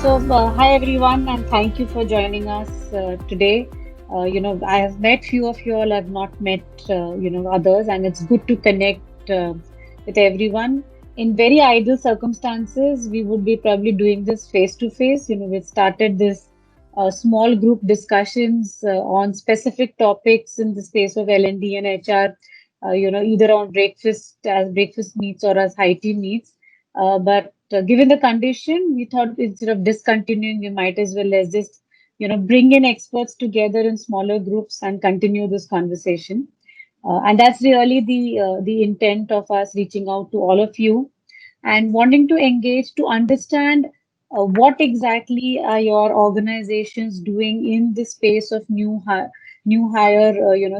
Hi everyone, and thank you for joining us today. I have met few of you all. I've not met others, and it's good to connect with everyone. In very ideal circumstances, we would be probably doing this face to face. We started this small group discussions on specific topics in the space of L&D and HR. Either on breakfast meets or as high tea meets. But given the condition, we thought instead of discontinuing, we might as well as just, bring in experts together in smaller groups and continue this conversation. And that's really the intent of us reaching out to all of you and wanting to engage to understand what exactly are your organizations doing in the space of new hire,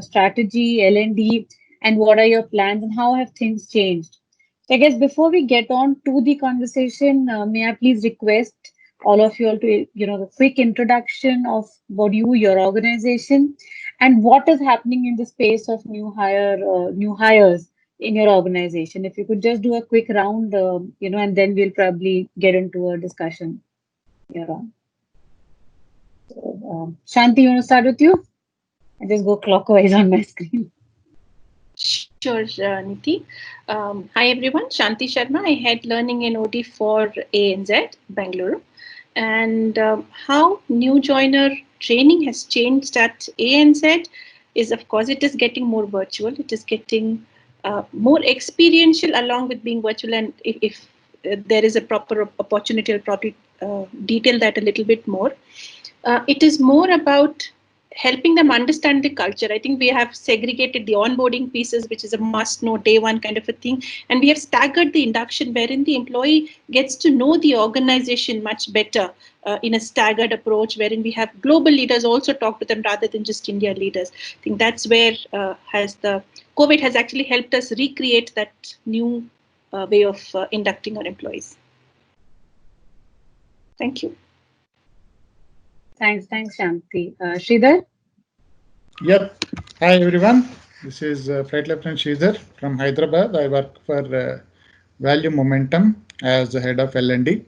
strategy, L&D, and what are your plans and how have things changed? I guess before we get on to the conversation, may I please request all of you all to, a quick introduction of what your organization, and what is happening in the space of new hires in your organization. If you could just do a quick round, and then we'll probably get into a discussion here on. Shanti, you want to start with you? I just go clockwise on my screen. Sure, Niti. Hi everyone, Shanti Sharma. I head learning and OD for ANZ, Bangalore. And how new joiner training has changed at ANZ is, of course, it is getting more virtual. It is getting more experiential along with being virtual. And if there is a proper opportunity, I'll probably detail that a little bit more. It is more about helping them understand the culture. I think we have segregated the onboarding pieces, which is a must know day one kind of a thing. And we have staggered the induction wherein the employee gets to know the organization much better in a staggered approach, wherein we have global leaders also talk to them rather than just India leaders. I think that's where has the COVID has actually helped us recreate that new way of inducting our employees. Thank you. Thanks, Shanti. Sridhar? Yep. Hi, everyone. This is Flight Lieutenant Sridhar from Hyderabad. I work for Value Momentum as the head of L&D.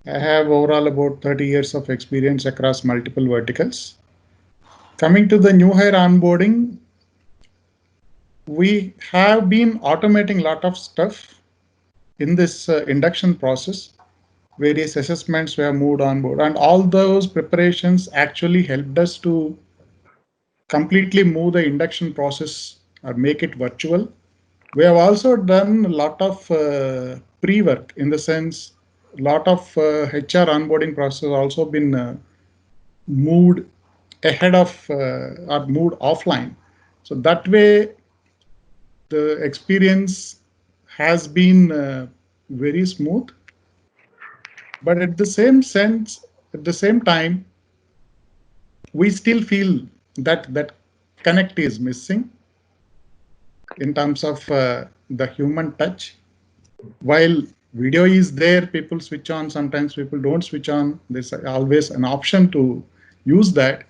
I have overall about 30 years of experience across multiple verticals. Coming to the new hire onboarding, we have been automating a lot of stuff in this induction process. Various assessments were moved on board, and all those preparations actually helped us to completely move the induction process or make it virtual. We have also done a lot of pre-work, in the sense a lot of HR onboarding process also been moved ahead of or moved offline. So that way the experience has been very smooth. But at the same time, we still feel that connect is missing in terms of the human touch. While video is there, people switch on, sometimes people don't switch on. There's always an option to use that.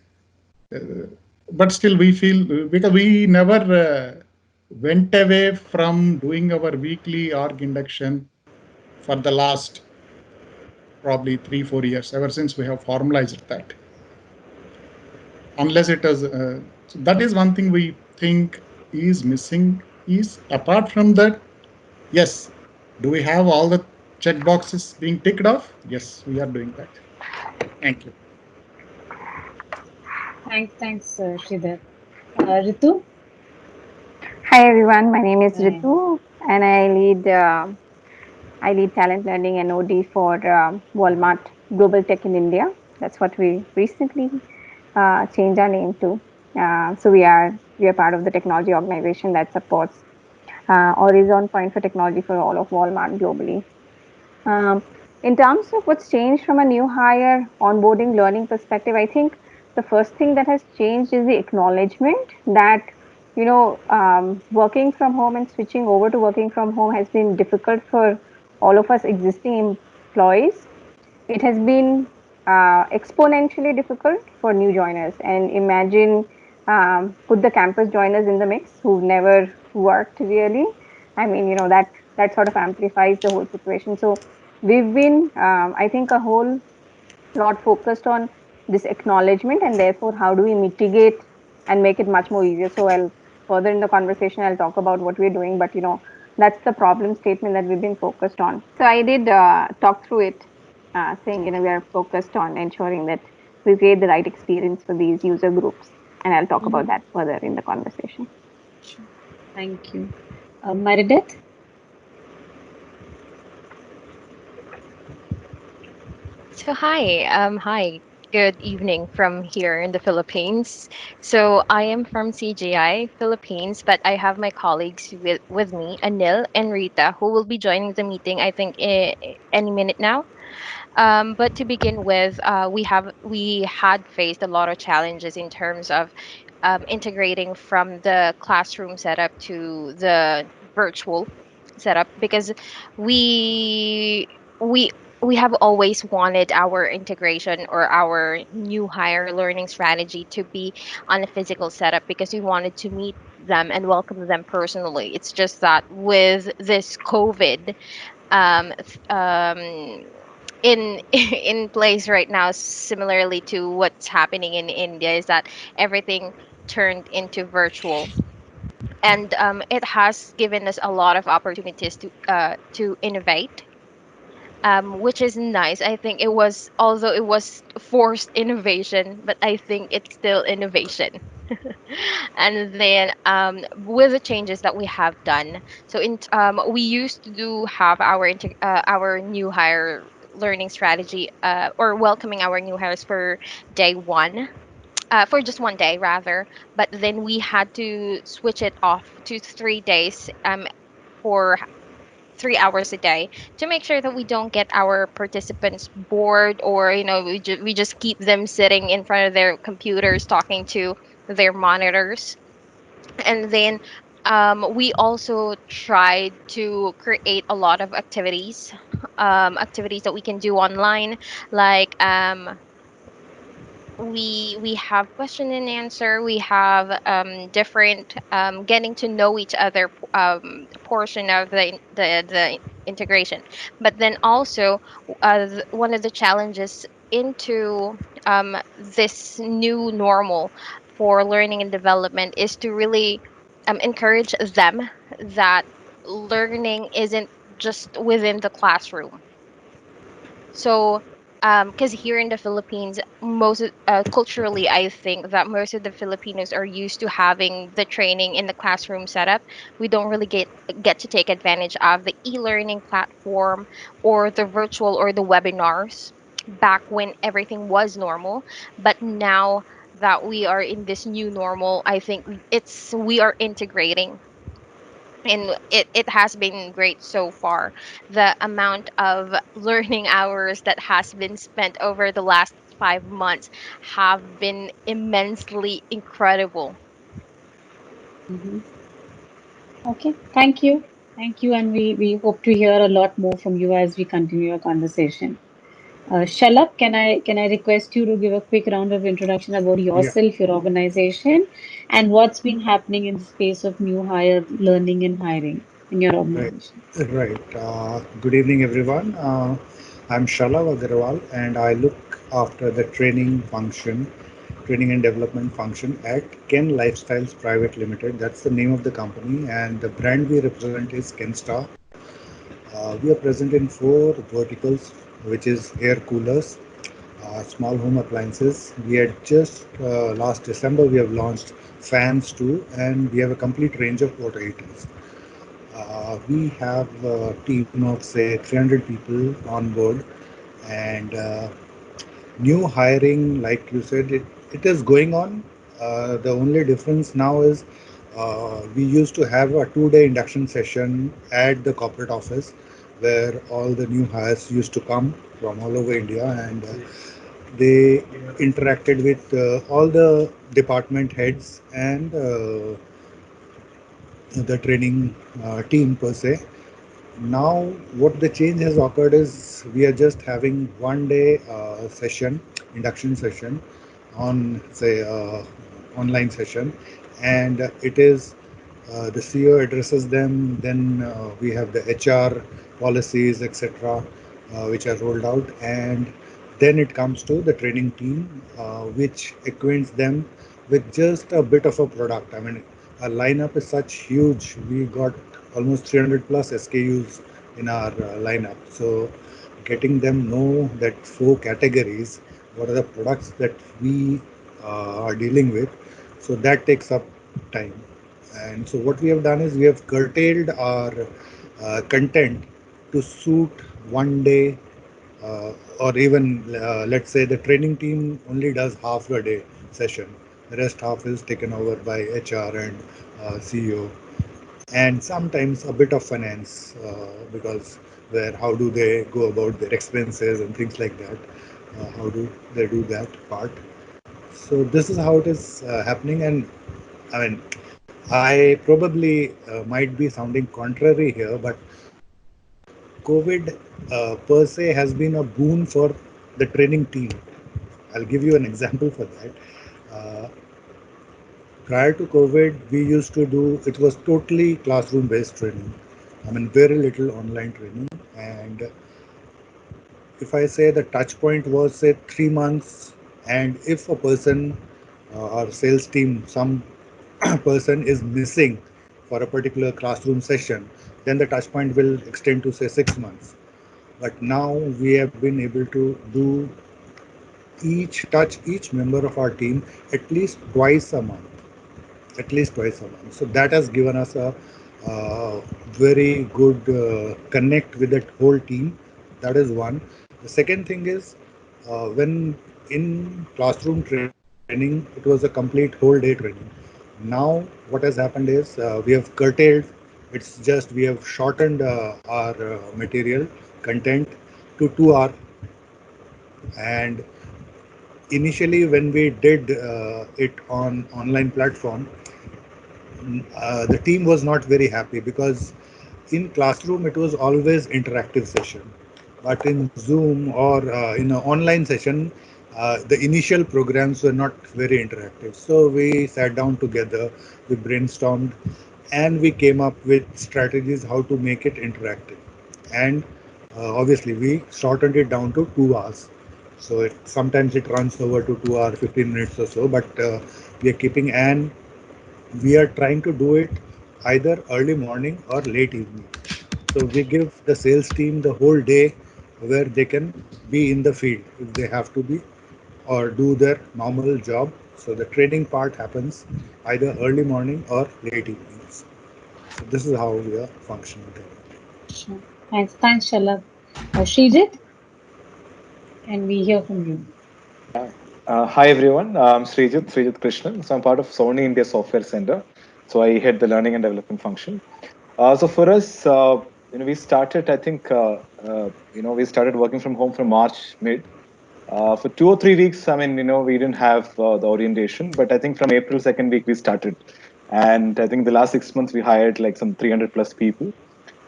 But still we feel, because we never went away from doing our weekly org induction for the last probably 3-4 years, ever since we have formalized that. Unless it is, so that is one thing we think is missing. Is apart from that, yes, do we have all the check boxes being ticked off? Yes, we are doing that. Thank you. Thanks, Sridhar. Ritu? Hi everyone, my name is Hi. Ritu, and I lead talent learning and OD for Walmart Global Tech in India. That's what we recently changed our name to. So we are part of the technology organization that supports or is on point for technology for all of Walmart globally. In terms of what's changed from a new hire onboarding learning perspective, I think the first thing that has changed is the acknowledgement that working from home and switching over to working from home has been difficult for all of us existing employees. It has been exponentially difficult for new joiners. And imagine, put the campus joiners in the mix who've never worked really. I mean, that sort of amplifies the whole situation. So we've been, I think, a whole lot focused on this acknowledgement, and therefore how do we mitigate and make it much more easier. So I'll further in the conversation I'll talk about what we're doing, but that's the problem statement that we've been focused on. So I did talk through it, saying we are focused on ensuring that we create the right experience for these user groups, and I'll talk about that further in the conversation. Sure. Thank you. Meredith? So hi, good evening from here in the Philippines. So I am from CGI Philippines, but I have my colleagues with me, Anil and Rita, who will be joining the meeting. I think any minute now. But to begin with, we had faced a lot of challenges in terms of integrating from the classroom setup to the virtual setup because we we we have always wanted our integration or our new hire learning strategy to be on a physical setup because we wanted to meet them and welcome them personally. It's just that with this COVID um, th- um, in in place right now, similarly to what's happening in India, is that everything turned into virtual, and it has given us a lot of opportunities to innovate, which is nice. I think it was, although it was forced innovation, but I think it's still innovation. And then with the changes that we have done, so we used to have our new hire learning strategy, or welcoming our new hires for day one, for just one day rather, but then we had to switch it off to 3 days, for 3 hours a day, to make sure that we don't get our participants bored, or we just keep them sitting in front of their computers talking to their monitors. And then we also tried to create a lot of activities that we can do online, like we have question and answer, we have different getting to know each other portion of the integration. But then also, one of the challenges into this new normal for learning and development is to really encourage them that learning isn't just within the classroom. So, because here in the Philippines, culturally, I think that most of the Filipinos are used to having the training in the classroom setup. We don't really get to take advantage of the e-learning platform or the virtual or the webinars back when everything was normal. But now that we are in this new normal, I think it's we are integrating, and it has been great so far. The amount of learning hours that has been spent over the last 5 months have been immensely incredible. Mhm. Okay, thank you. Thank you. And we hope to hear a lot more from you as we continue our conversation. Shalab, can I request you to give a quick round of introduction about Yeah, yourself, your organization, and what's been happening in the space of new hire learning and hiring in your right, organization? right. Good evening, everyone. I'm Shalav Agarwal, and I look after the training and development function at Ken Lifestyles Private Limited. That's the name of the company, and the brand we represent is Kenstar. We are present in four verticals, which is air coolers, small home appliances. We had just last December we have launched fans too, and we have a complete range of water heaters. We have a team of say 300 people on board, and new hiring, like you said, it is going on. The only difference now is we used to have a 2 day induction session at the corporate office where all the new hires used to come from all over India, and they interacted with all the department heads and the training team per se. Now, what the change has occurred is we are just having 1 day session, induction session on say online session, and it is the CEO addresses them. Then we have the HR policies, etc., which are rolled out, and Then it comes to the training team, which acquaints them with just a bit of a product. I mean, our lineup is such huge. We got almost 300 plus SKUs in our lineup. So getting them know that four categories, what are the products that we are dealing with. So that takes up time. And so what we have done is we have curtailed our content to suit one day, or even let's say the training team only does half a day session. The rest half is taken over by HR and CEO, and sometimes a bit of finance, because where how do they go about their expenses and things like that. How do they do that part? So this is how it is happening, and I mean, I probably might be sounding contrary here, but COVID per se has been a boon for the training team. I'll give you an example for that. Uh, Prior to COVID, we used to do, it was totally classroom based training. I mean, very little online training. And if I say the touch point was, say, 3 months, and if a person, our sales team, some person is missing for a particular classroom session, then the touch point will extend to, say, 6 months. But now we have been able to do each member of our team at least twice a month, at least twice a month. So that has given us a very good connect with that whole team. That is one. The second thing is, when in classroom training, it was a complete whole day training. Now what has happened is, we have curtailed. It's just we have shortened our material content to 2 hour. And initially when we did it on online platform, the team was not very happy, because in classroom it was always interactive session, but in Zoom or in an online session, the initial programs were not very interactive. So we sat down together, we brainstormed, and we came up with strategies how to make it interactive. And obviously we shortened it down to 2 hours. So sometimes it runs over to 2 hour 15 minutes or so, but we are keeping, and we are trying to do it either early morning or late evening. So we give the sales team the whole day where they can be in the field if they have to be, or do their normal job. So the training part happens either early morning or late evenings. So this is how we are functioning currently. Sure. Thanks, Shalabh. Srijit, can we hear from you? Yeah. Hi everyone. I'm Srijit Krishnan. So I'm part of Sony India Software Center. So I head the learning and development function. So for us, we started. I think we started working from home from March mid. For 2 or 3 weeks, I mean, we didn't have the orientation, but I think from April second week we started, and I think the last 6 months we hired like some 300 plus people.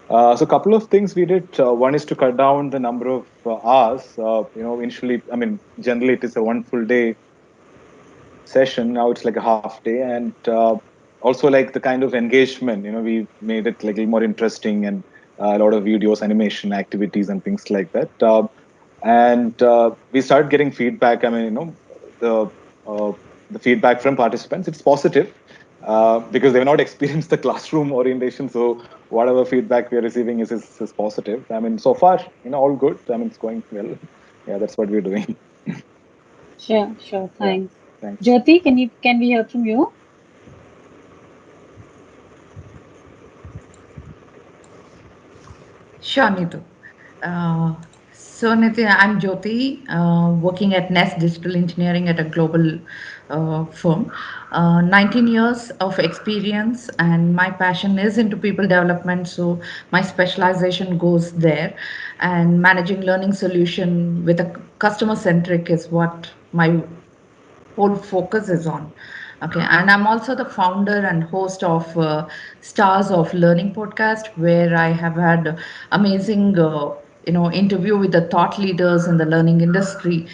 So a couple of things we did. One is to cut down the number of hours. Initially, I mean, generally it is a one full day session. Now it's like a half day, and also like the kind of engagement. We made it like a little more interesting, and a lot of videos, animation, activities, and things like that. And we started getting feedback. I mean, the uh, the feedback from participants, it's positive, because they've not experienced the classroom orientation. So whatever feedback we are receiving is positive. I mean, so far, all good. I mean, it's going well. Yeah, that's what we're doing. Sure. Yeah, Thanks. thanks. Jyoti, can we hear from you? Sure, Nitu. Uh, so, Nitin, I'm Jyoti, working at Nest Digital Engineering at a global firm. 19 years of experience, and my passion is into people development. So, my specialization goes there, and managing learning solution with a customer centric is what my whole focus is on. Okay, and I'm also the founder and host of Stars of Learning podcast, where I have had amazing, interview with the thought leaders in the learning industry,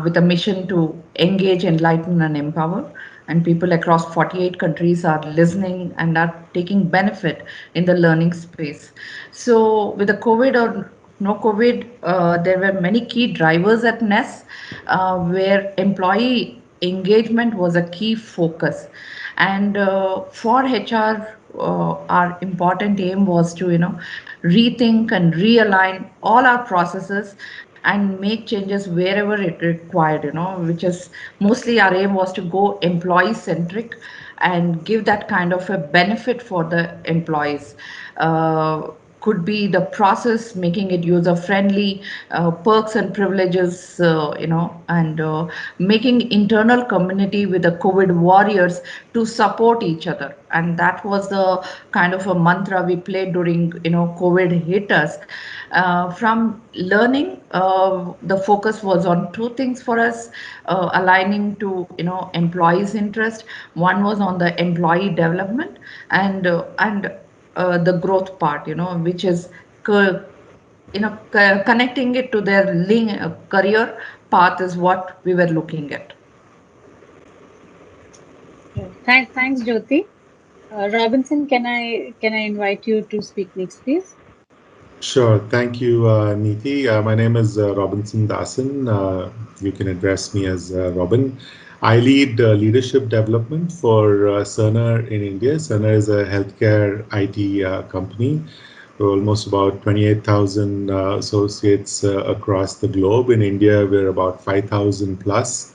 with a mission to engage, enlighten, and empower. And people across 48 countries are listening and are taking benefit in the learning space. So, with the COVID no COVID, there were many key drivers at NES where employee engagement was a key focus. And for HR, our important aim was to, rethink and realign all our processes and make changes wherever it required, which is mostly our aim was to go employee centric and give that kind of a benefit for the employees. Could be the process, making it user friendly, perks and privileges, and making internal community with the COVID warriors to support each other. And that was the kind of a mantra we played during, COVID hit us. From learning, the focus was on two things for us, aligning to, employees' interest. One was on the employee development, and the growth part, which is connecting it to their career path is what we were looking at. Thanks, Jyoti. Robinson, can I invite you to speak next, please? Sure. Thank you, Neeti. My name is Robinson Dasan. You can address me as Robin. I lead leadership development for Cerner in India. Cerner is a healthcare IT company. We're almost about 28,000 associates across the globe. In India, we're about 5,000 plus,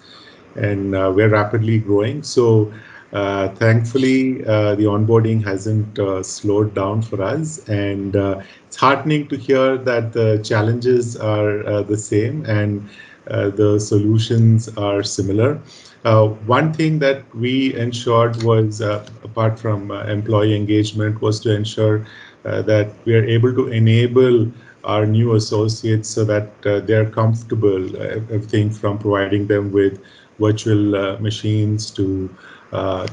and we're rapidly growing. So thankfully, the onboarding hasn't slowed down for us, and it's heartening to hear that the challenges are the same and the solutions are similar. One thing that we ensured was, apart from employee engagement, was to ensure that we are able to enable our new associates so that they're comfortable, everything from providing them with virtual machines to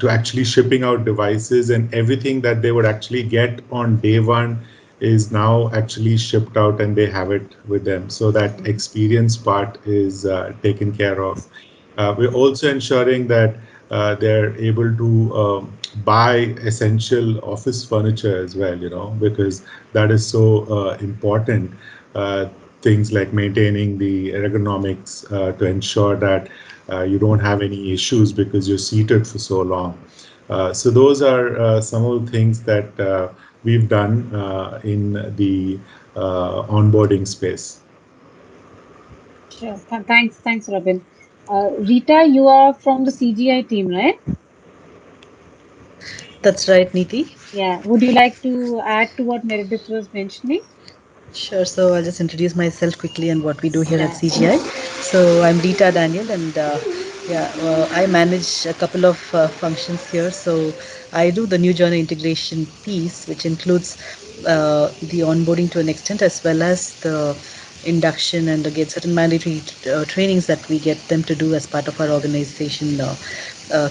actually shipping out devices, and everything that they would actually get on day one is now actually shipped out and they have it with them. So that experience part is taken care of. We're also ensuring that they're able to buy essential office furniture as well, because that is so important. Things like maintaining the ergonomics to ensure that you don't have any issues because you're seated for so long. So those are some of the things that we've done in the onboarding space. Sure. Thanks, Robin. Rita, you are from the CGI team, right? That's right, Neeti. Yeah. Would you like to add to what Meredith was mentioning? Sure. So I'll just introduce myself quickly and what we do here at CGI. So I'm Rita Daniel, and I manage a couple of functions here. So I do the new joiner integration piece, which includes the onboarding to an extent, as well as the induction and get certain mandatory trainings that we get them to do as part of our organization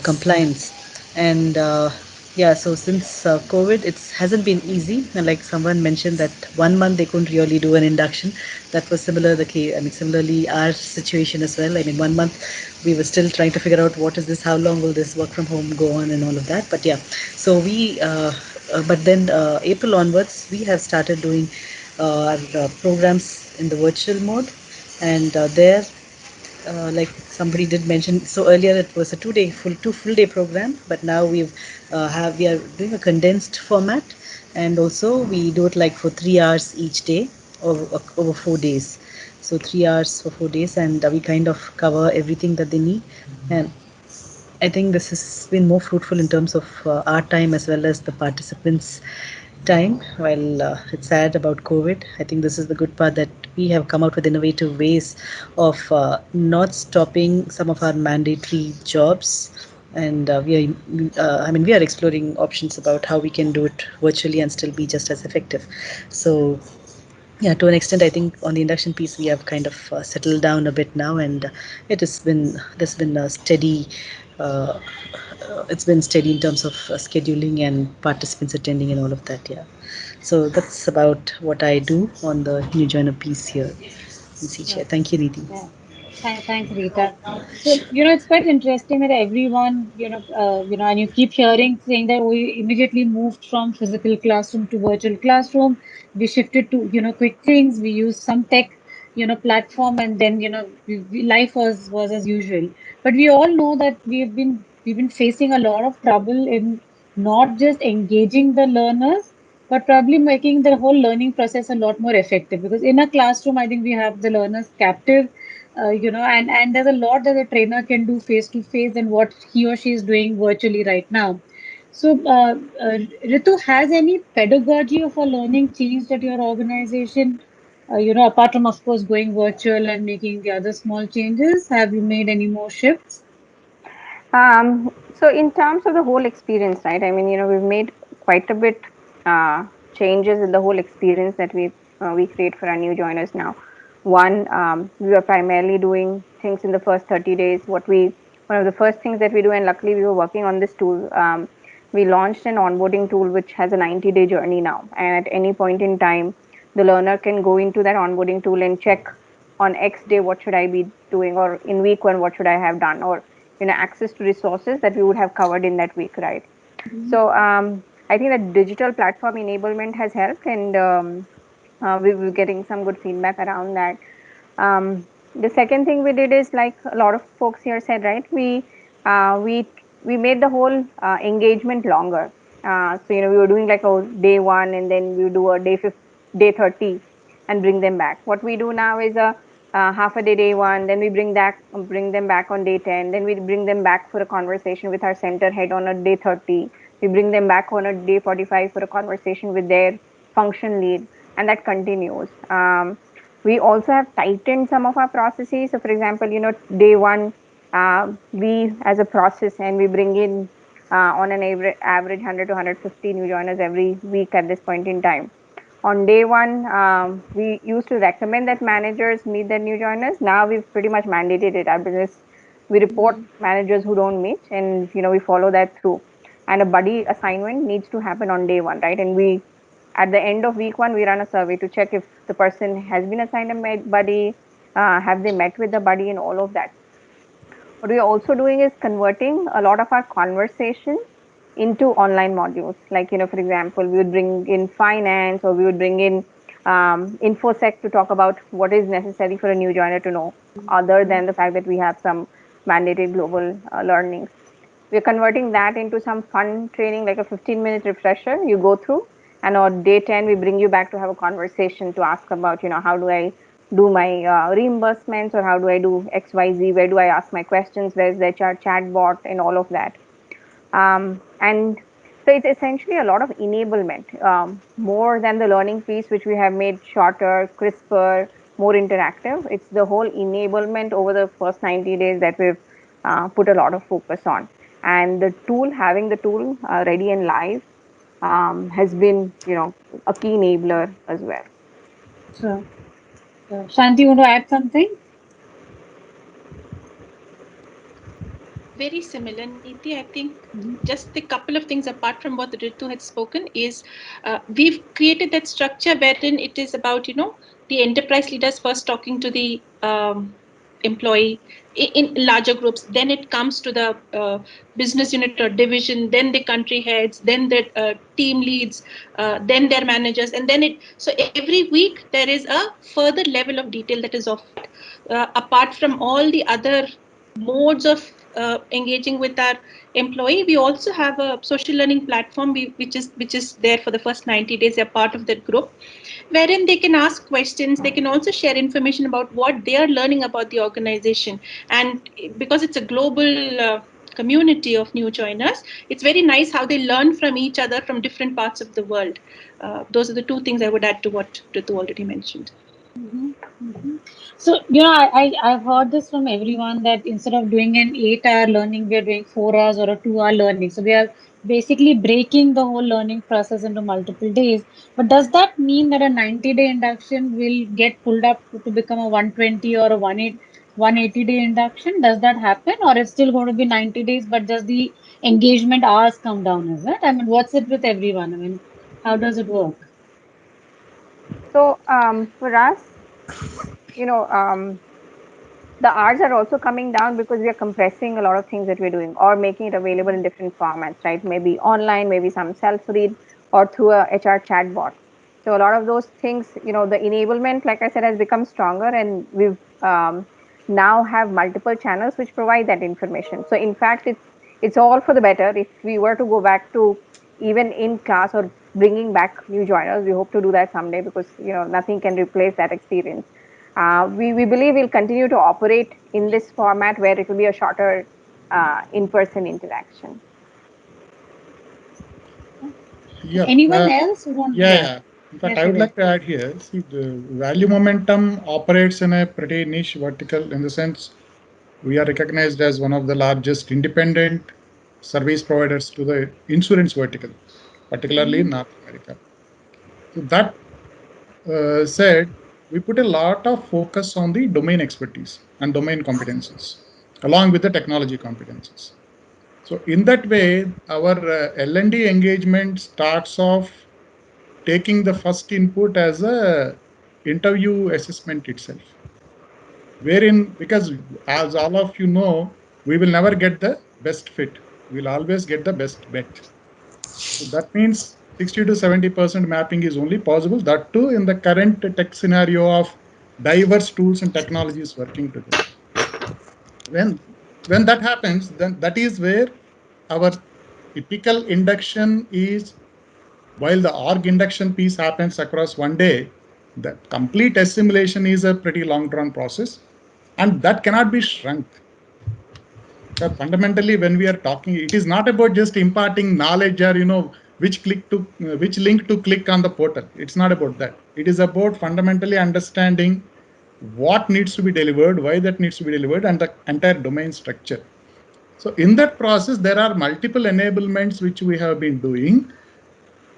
compliance. And so since COVID, it hasn't been easy. And like someone mentioned that 1 month they couldn't really do an induction. That was similar the case. I mean, similarly our situation as well. I mean, 1 month we were still trying to figure out what is this, how long will this work from home go on, and all of that. But yeah, so we. But then April onwards, we have started doing our programs in the virtual mode, and there. Like somebody did mention, so earlier it was a two full day program, but now we are doing a condensed format, and also we do it like for 3 hours each day over 4 days. So 3 hours for 4 days, and we kind of cover everything that they need. And I think this has been more fruitful in terms of our time as well as the participants' time. While it's sad about COVID, I think this is the good part, that we have come out with innovative ways of not stopping some of our mandatory jobs, and we are exploring options about how we can do it virtually and still be just as effective. So yeah, to an extent, I think on the induction piece we have kind of settled down a bit now, and there's been a steady. It's been steady in terms of scheduling and participants attending and all of that. Yeah, so that's about what I do on the new joiner piece here in CGI. Thank you, Neeti. Yeah. Thanks, Rita. So, it's quite interesting that everyone, and you keep hearing saying that we immediately moved from physical classroom to virtual classroom. We shifted to, quick things. We used some tech, platform, and then, life was as usual. But we all know that we've been facing a lot of trouble in not just engaging the learners, but probably making the whole learning process a lot more effective. Because in a classroom, I think we have the learners captive, and there's a lot that a trainer can do face to face than what he or she is doing virtually right now. So, Ritu, has any pedagogy of a learning changed at your organization? Apart from, of course, going virtual and making the other small changes, have you made any more shifts? So in terms of the whole experience, right? I mean, we've made quite a bit changes in the whole experience that we create for our new joiners now. One, we were primarily doing things in the first 30 days. One of the first things that we do, and luckily we were working on this tool. We launched an onboarding tool which has a 90-day journey now, and at any point in time, the learner can go into that onboarding tool and check on X day what should I be doing, or in week one what should I have done, or access to resources that we would have covered in that week, right? So I think that digital platform enablement has helped, and we were getting some good feedback around that. The second thing we did is, like a lot of folks here said, right? We made the whole engagement longer. So we were doing like a day one, and then we would do a day 30, and bring them back. What we do now is a half a day one, then we bring them back on day 10, then we bring them back for a conversation with our center head on a day 30. We bring them back on a day 45 for a conversation with their function lead, and that continues. We also have tightened some of our processes. So, for example, day one, we as a process, and we bring in on an average 100 to 150 new joiners every week at this point in time. On day one, we used to recommend that managers meet their new joiners. Now we've pretty much mandated it. Our business, we report managers who don't meet, and we follow that through. And a buddy assignment needs to happen on day one, right? And we, at the end of week one, we run a survey to check if the person has been assigned a buddy, have they met with the buddy, and all of that. What we're also doing is converting a lot of our conversations into online modules. Like, for example, we would bring in finance, or we would bring in InfoSec to talk about what is necessary for a new joiner to know, other than the fact that we have some mandated global learnings. We're converting that into some fun training, like a 15-minute refresher you go through. And on day 10, we bring you back to have a conversation to ask about, how do I do my reimbursements, or how do I do XYZ, where do I ask my questions, where's the HR chatbot, and all of that. And so it's essentially a lot of enablement, more than the learning piece, which we have made shorter, crisper, more interactive. It's the whole enablement over the first 90 days that we've put a lot of focus on. And the tool, having the tool ready and live, has been, a key enabler as well. Sure. Shanti, you want to add something? Very similar, Neeti. I think just a couple of things apart from what Ritu had spoken is we've created that structure wherein it is about, the enterprise leaders first talking to the employee in larger groups. Then it comes to the business unit or division, then the country heads, then the team leads, then their managers, and then so every week there is a further level of detail that is offered. Apart from all the other modes of engaging with our employee, we also have a social learning platform which is there for the first 90 days. They're part of that group, wherein they can ask questions. They can also share information about what they are learning about the organization. And because it's a global community of new joiners, it's very nice how they learn from each other from different parts of the world. Those are the two things I would add to what Ritu already mentioned. So, I've heard this from everyone that instead of doing an 8-hour learning, we are doing 4 hours or a 2-hour learning. So we are basically breaking the whole learning process into multiple days. But does that mean that a 90-day induction will get pulled up to become a 120 or a 180-day induction? Does that happen, or it's still going to be 90 days, but does the engagement hours come down? Is it? I mean, what's it with everyone? I mean, how does it work? So for us, the hours are also coming down because we are compressing a lot of things that we're doing or making it available in different formats, right? Maybe online, maybe some self-read or through a HR chatbot. So a lot of those things, the enablement, like I said, has become stronger, and we've now have multiple channels which provide that information. So in fact, it's all for the better. If we were to go back to even in class or bringing back new joiners, we hope to do that someday because nothing can replace that experience. We believe we'll continue to operate in this format where it will be a shorter in-person interaction. Yeah. Anyone else who wants? Yeah. In fact, I would like to add here, see, the Value Momentum operates in a pretty niche vertical in the sense we are recognized as one of the largest independent service providers to the insurance vertical, particularly in North America. So that said, we put a lot of focus on the domain expertise and domain competencies, along with the technology competencies. So in that way, our L&D engagement starts off taking the first input as a interview assessment itself, wherein, because as all of you know, we will never get the best fit. We'll always get the best bet. So that means 60 to 70% mapping is only possible, that too in the current tech scenario of diverse tools and technologies working together. When that happens, then that is where our typical induction is, while the org induction piece happens across one day, the complete assimilation is a pretty long drawn process, and that cannot be shrunk. Because fundamentally, when we are talking, it is not about just imparting knowledge or which link to click on the portal. It's not about that. It is about fundamentally understanding what needs to be delivered, why that needs to be delivered, and the entire domain structure. So in that process, there are multiple enablements which we have been doing.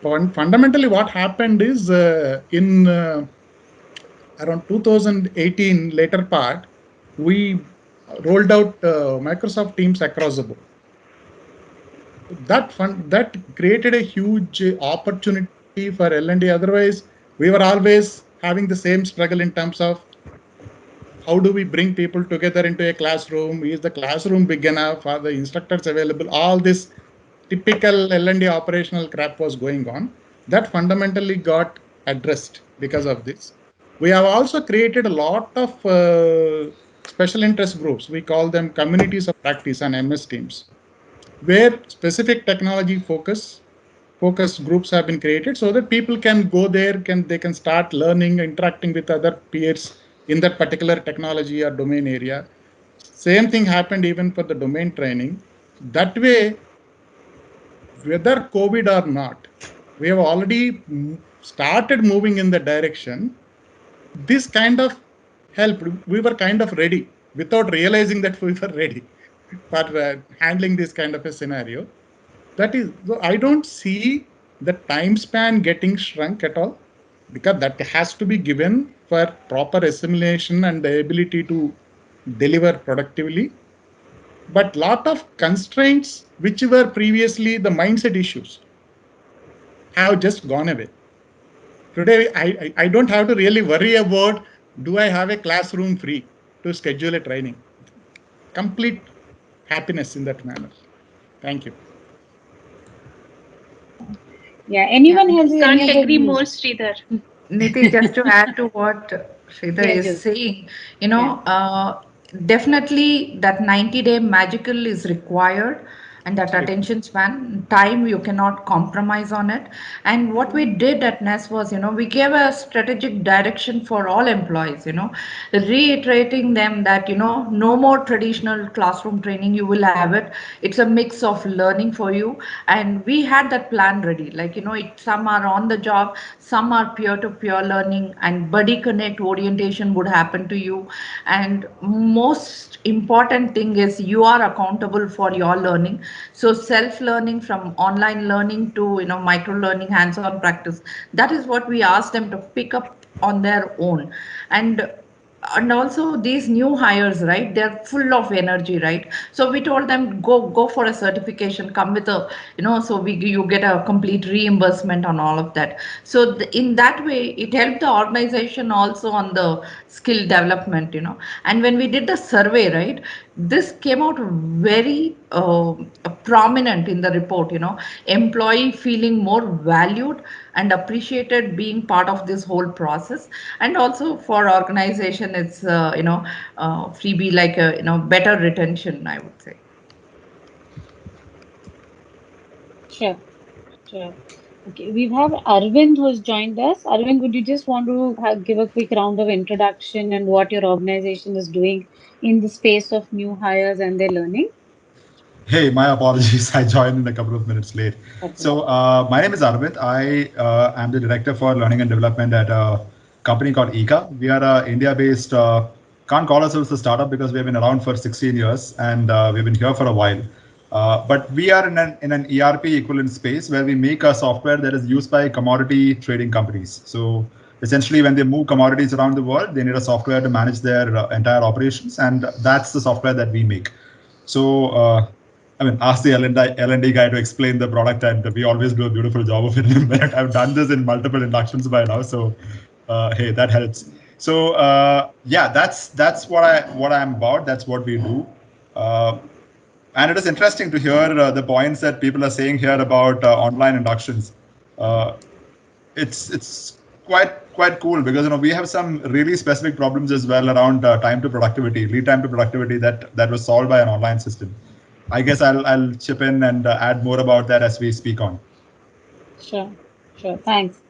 Fundamentally, what happened is in around 2018 later part, we rolled out Microsoft Teams across the board. That created a huge opportunity for L&D. Otherwise, we were always having the same struggle in terms of how do we bring people together into a classroom? Is the classroom big enough? Are the instructors available? All this typical L&D operational crap was going on. That fundamentally got addressed because of this. We have also created a lot of special interest groups. We call them communities of practice and MS teams, where specific technology focus groups have been created so that people can go there, they can start learning, interacting with other peers in that particular technology or domain area. Same thing happened even for the domain training. That way, whether COVID or not, we have already started moving in the direction. This kind of helped. We were kind of ready without realizing that we were ready for handling this kind of a scenario. That is, I don't see the time span getting shrunk at all, because that has to be given for proper assimilation and the ability to deliver productively. But lot of constraints which were previously the mindset issues have just gone away. Today, I don't have to really worry about, do I have a classroom free to schedule a training? Complete happiness in that manner. Thank you. Yeah, anyone has Can't any agree views? more, Sridhar. Niti, just to add to what Sridhar is saying, definitely that 90-day magical is required, and that attention span, time, you cannot compromise on it. And what we did at NES was, we gave a strategic direction for all employees, reiterating them that, no more traditional classroom training, you will have it. It's a mix of learning for you. And we had that plan ready. Like, some are on the job, some are peer-to-peer learning, and buddy connect orientation would happen to you. And most important thing is you are accountable for your learning. So self-learning, from online learning to micro-learning, hands-on practice, that is what we ask them to pick up on their own. And and also these new hires, right, they're full of energy, right? So we told them, go for a certification, come with a, so you get a complete reimbursement on all of that. So in that way it helped the organization also on the skill development. And when we did the survey, right, this came out very prominent in the report. Employee feeling more valued and appreciated being part of this whole process. And also for organization, it's freebie, like better retention, I would say. Sure, sure. Okay, we have Arvind who has joined us. Arvind, would you just want to give a quick round of introduction and what your organization is doing in the space of new hires and their learning? Hey, my apologies. I joined in a couple of minutes late. Okay. So my name is Arvind. I am the director for learning and development at a company called Eka. We are a India-based, can't call ourselves a startup because we have been around for 16 years and we've been here for a while. But we are in an ERP equivalent space where we make a software that is used by commodity trading companies. So essentially, when they move commodities around the world, they need a software to manage their entire operations, and that's the software that we make. So ask the L&D guy to explain the product, and we always do a beautiful job of it in a minute. I've done this in multiple inductions by now, so hey, that helps. So yeah, that's what I'm about. That's what we do. And it is interesting to hear the points that people are saying here about online inductions. It's quite cool because we have some really specific problems as well around time to productivity, lead time to productivity that was solved by an online system. I guess I'll chip in and add more about that as we speak on. Sure, thanks.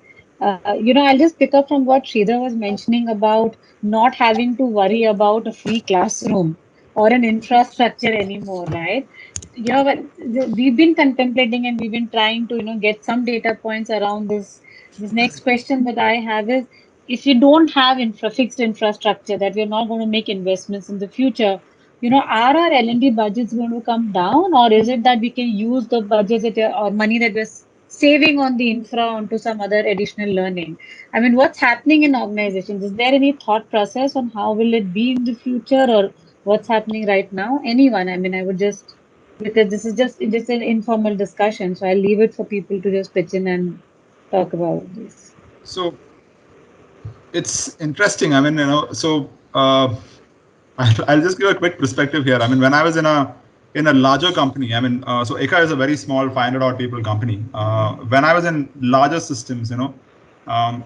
I'll just pick up from what Sridhar was mentioning about not having to worry about a free classroom or an infrastructure anymore, right? We've been contemplating and we've been trying to, get some data points around this. This next question that I have is, if you don't have fixed infrastructure, that we're not going to make investments in the future, are our L&D budgets going to come down, or is it that we can use the budgets or money that we're saving on the infra onto some other additional learning? I mean, what's happening in organizations? Is there any thought process on how will it be in the future, or what's happening right now? Anyone? I mean, I would just, because this is just an informal discussion, so I'll leave it for people to just pitch in and talk about this. So it's interesting. I mean, so I'll just give a quick perspective here. I mean, when I was in a larger company, I mean, so Eka is a very small 500 odd people company. When I was in larger systems, when I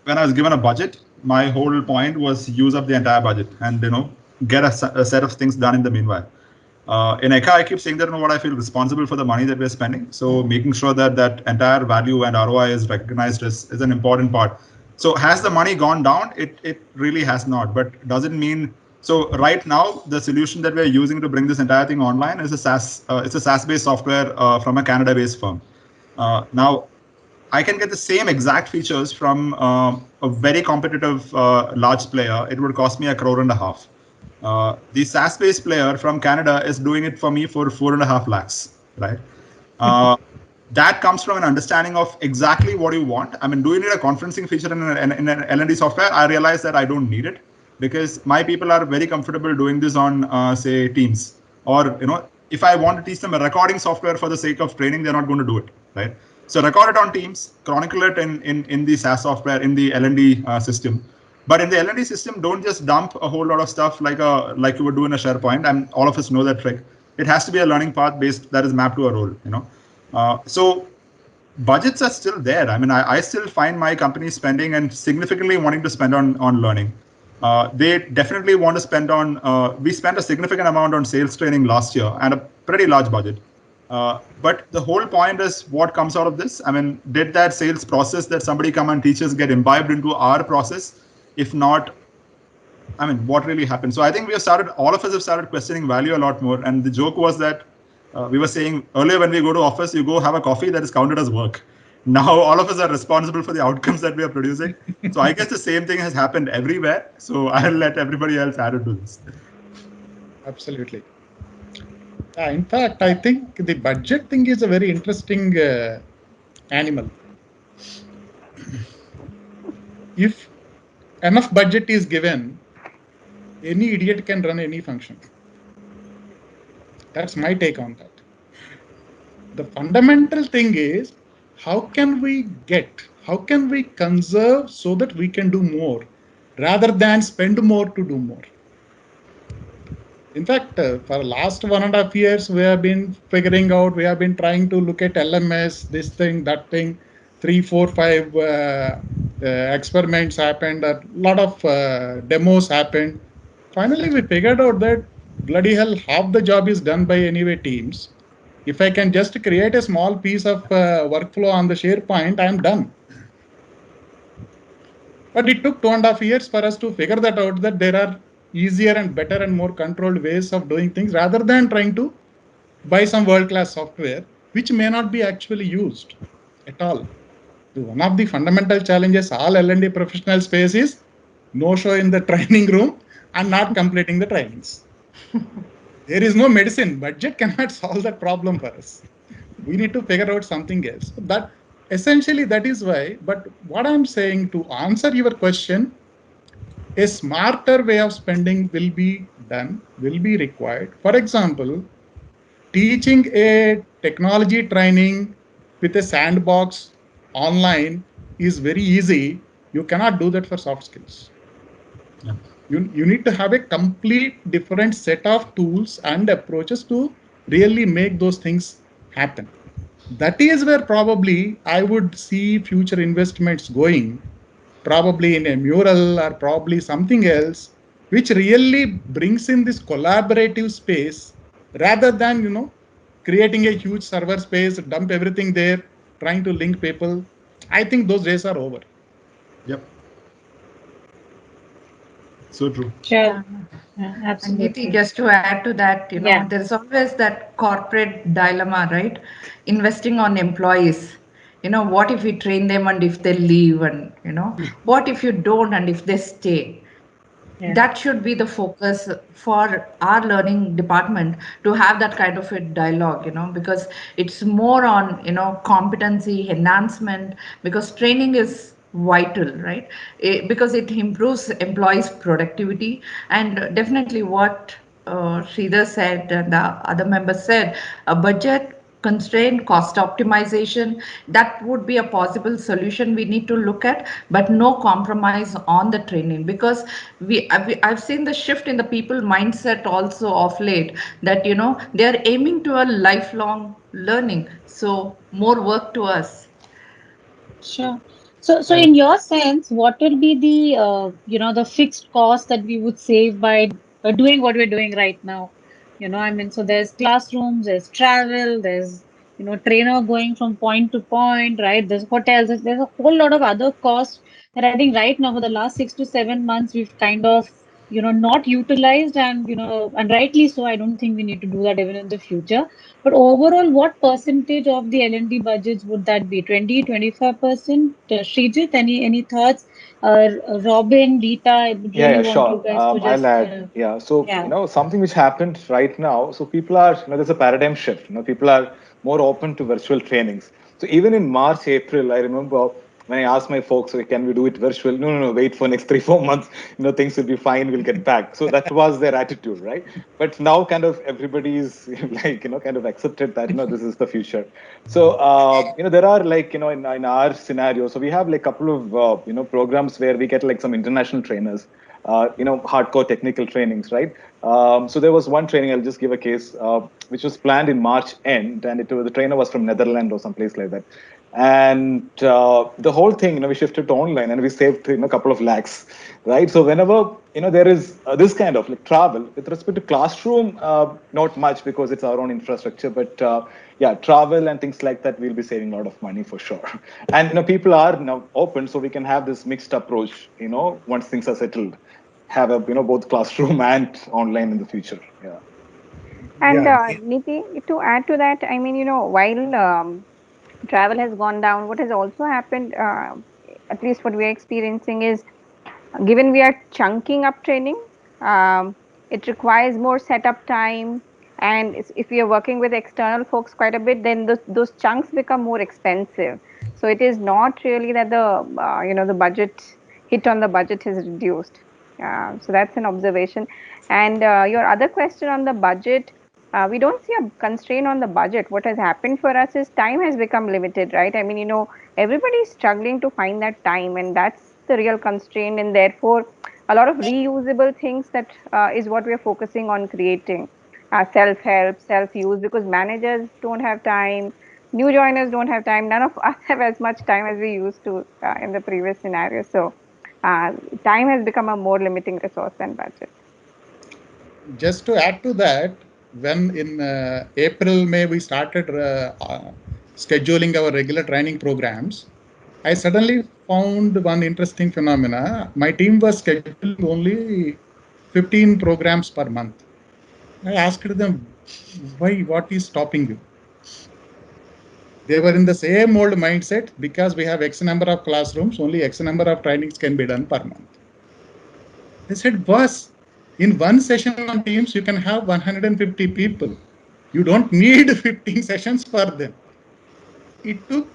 was given a budget, my whole point was use up the entire budget and get a set of things done in the meanwhile. In Eka, I keep saying that what I feel responsible for the money that we're spending. So making sure that entire value and ROI is recognized is an important part. So has the money gone down? It really has not. But does it mean? So right now, the solution that we're using to bring this entire thing online is a SaaS. It's a SaaS-based software from a Canada-based firm. Now, I can get the same exact features from a very competitive large player. It would cost me $1.5 crore. The SaaS-based player from Canada is doing it for me for 4.5 lakhs, right? That comes from an understanding of exactly what you want. I mean, do you need a conferencing feature in an L&D software? I realize that I don't need it, because my people are very comfortable doing this on, say, Teams. Or, if I want to teach them a recording software for the sake of training, they're not going to do it, right? So record it on Teams, chronicle it in the SaaS software, in the L&D system. But in the L&D system, don't just dump a whole lot of stuff like you would do in a SharePoint, and all of us know that trick. It has to be a learning path based that is mapped to a role, So budgets are still there. I mean, I still find my company spending and significantly wanting to spend on learning. They definitely want to spend on, we spent a significant amount on sales training last year and a pretty large budget. But the whole point is what comes out of this. I mean, did that sales process that somebody come and teach us get imbibed into our process? If not, I mean, what really happened? So I think all of us have started questioning value a lot more. And the joke was that we were saying earlier, when we go to office, you go have a coffee, that is counted as work. Now all of us are responsible for the outcomes that we are producing. So I guess the same thing has happened everywhere. So I'll let everybody else add to this. Absolutely. In fact, I think the budget thing is a very interesting animal. If enough budget is given, any idiot can run any function. That's my take on that. The fundamental thing is how can we conserve so that we can do more rather than spend more to do more. In fact, for the last 1.5 years, we have been trying to look at LMS, this thing, that thing, 3, 4, 5 experiments happened, a lot of demos happened. Finally, we figured out that bloody hell, half the job is done by anyway teams. If I can just create a small piece of workflow on the SharePoint, I'm done. But it took 2.5 years for us to figure that out, that there are easier and better and more controlled ways of doing things rather than trying to buy some world-class software, which may not be actually used at all. One of the fundamental challenges all L&D professionals face is no-show in the training room and not completing the trainings. There is no medicine. Budget cannot solve that problem for us. We need to figure out something else. That essentially, that is why. But what I'm saying, to answer your question, a smarter way of spending will be required. For example, teaching a technology training with a sandbox online is very easy. You cannot do that for soft skills. Yeah. You need to have a complete different set of tools and approaches to really make those things happen. That is where probably I would see future investments going, probably in a mural or probably something else, which really brings in this collaborative space rather than, creating a huge server space, dump everything there, trying to link people. I think those days are over. Yep. So true. Sure. And Absolutely. Niti, just to add to that, Yeah. there's always that corporate dilemma, right? Investing on employees. What if we train them and if they leave, and what if you don't and if they stay? Yeah. That should be the focus for our learning department, to have that kind of a dialogue, because it's more on, competency enhancement, because training is vital, right? Because it improves employees' productivity. And definitely what Sridhar said and the other members said, a budget constraint, cost optimization, that would be a possible solution we need to look at, but no compromise on the training, because I've seen the shift in the people mindset also of late, that they are aiming to a lifelong learning, so more work to us. Sure. So in your sense, what will be the the fixed cost that we would save by doing what we're doing right now? I mean, so there's classrooms, there's travel, there's trainer going from point to point, right? There's hotels, there's a whole lot of other costs that I think right now for the last 6 to 7 months we've kind of not utilized, and and rightly so. I don't think we need to do that even in the future. But overall, what percentage of the L&D budgets would that be? 20, 25%? Srijit, any thoughts? Robin, Rita, I would Yeah, really yeah, want you sure. guys to I'll just, add. Yeah. So, yeah. something which happened right now. So people are, there's a paradigm shift. People are more open to virtual trainings. So even in March, April, I remember when I asked my folks, okay, can we do it virtual? No, no, no, wait for next 3, 4 months. Things will be fine. We'll get back. So that was their attitude, right? But now kind of everybody's like, kind of accepted that, this is the future. So, there are like, in our scenario, so we have like a couple of, programs where we get like some international trainers, hardcore technical trainings, right? So there was one training, I'll just give a case, which was planned in March end, and the trainer was from Netherlands or someplace like that. And the whole thing, we shifted to online, and we saved a couple of lakhs, right? So whenever there is this kind of like travel with respect to classroom, not much because it's our own infrastructure, but yeah, travel and things like that, we'll be saving a lot of money for sure. And people are now open, so we can have this mixed approach. Once things are settled, have a both classroom and online in the future. Yeah. And Yeah. Niti, to add to that, I mean, while travel has gone down, what has also happened, at least what we are experiencing, is given we are chunking up training, it requires more setup time. And if we are working with external folks quite a bit, then those chunks become more expensive. So it is not really that the the budget hit on the budget is reduced. So that's an observation. And your other question on the budget, we don't see a constraint on the budget. What has happened for us is time has become limited, right? I mean, everybody is struggling to find that time, and that's the real constraint. And therefore, a lot of reusable things that is what we are focusing on creating. Self-help, self-use, because managers don't have time, new joiners don't have time. None of us have as much time as we used to in the previous scenario. So time has become a more limiting resource than budget. Just to add to that, when in April, May, we started scheduling our regular training programs, I suddenly found one interesting phenomena. My team was scheduling only 15 programs per month. I asked them, why, what is stopping you? They were in the same old mindset, because we have X number of classrooms, only X number of trainings can be done per month. They said, boss, in one session on Teams, you can have 150 people. You don't need 15 sessions for them. It took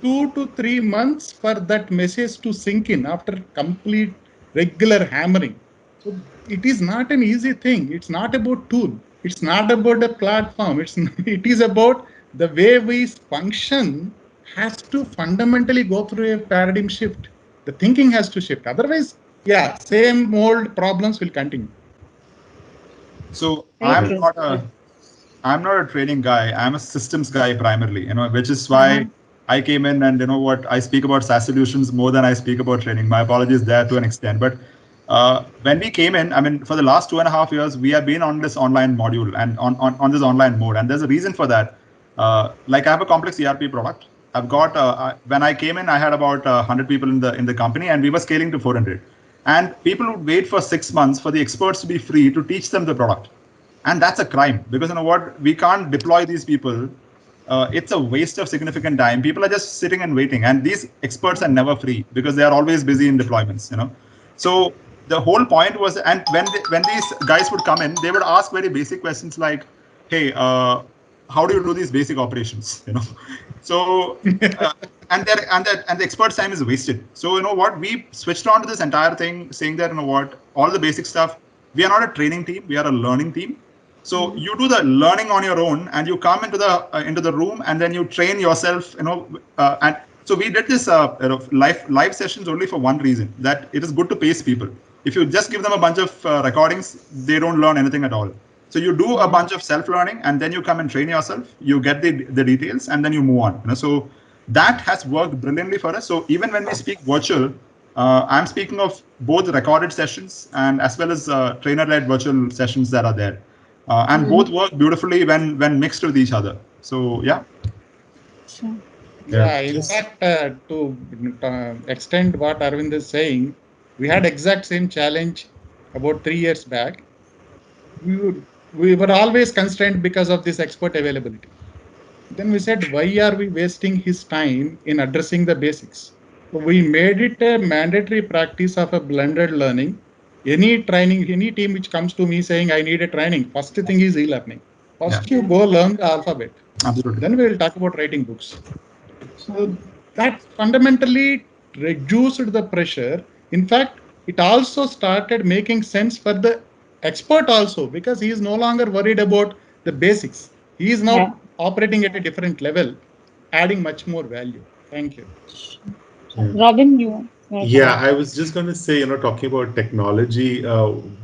2 to 3 months for that message to sink in after complete regular hammering. So it is not an easy thing. It's not about tool. It's not about a platform. It is about the way we function has to fundamentally go through a paradigm shift. The thinking has to shift. Otherwise, yeah, same old problems will continue. So I'm not a training guy. I'm a systems guy primarily, which is why I came in and I speak about SaaS solutions more than I speak about training. My apologies there to an extent. But when we came in, I mean, for the last 2.5 years, we have been on this online module and on this online mode. And there's a reason for that. Like I have a complex ERP product. I've got, when I came in, I had about 100 people in the company, and we were scaling to 400. And people would wait for 6 months for the experts to be free to teach them the product. And that's a crime, because we can't deploy these people. It's a waste of significant time. People are just sitting and waiting, and these experts are never free because they are always busy in deployments. So the whole point was, and when these guys would come in, they would ask very basic questions like, "Hey, how do you do these basic operations?" So and the expert's time is wasted. So we switched on to this entire thing, saying that all the basic stuff. We are not a training team. We are a learning team. So you do the learning on your own, and you come into the room, and then you train yourself. And so we did this live sessions only for one reason: that it is good to pace people. If you just give them a bunch of recordings, they don't learn anything at all. So you do a bunch of self-learning, and then you come and train yourself. You get the details, and then you move on. So that has worked brilliantly for us. So even when we speak virtual, I'm speaking of both recorded sessions and as well as trainer-led virtual sessions that are there. And both work beautifully when mixed with each other. So, yeah. Yeah, in fact, to extend what Arvind is saying, we had exact same challenge about 3 years back. We were always constrained because of this expert availability. Then we said, why are we wasting his time in addressing the basics? So we made it a mandatory practice of a blended learning. Any team which comes to me saying, I need a training, first thing is e-learning. First you go learn the alphabet. Absolutely. Then we will talk about writing books. So that fundamentally reduced the pressure. In fact, it also started making sense for the expert also, because he is no longer worried about the basics. He is now operating at a different level, adding much more value. Thank you. Robin, Yeah, I was just going to say, talking about technology,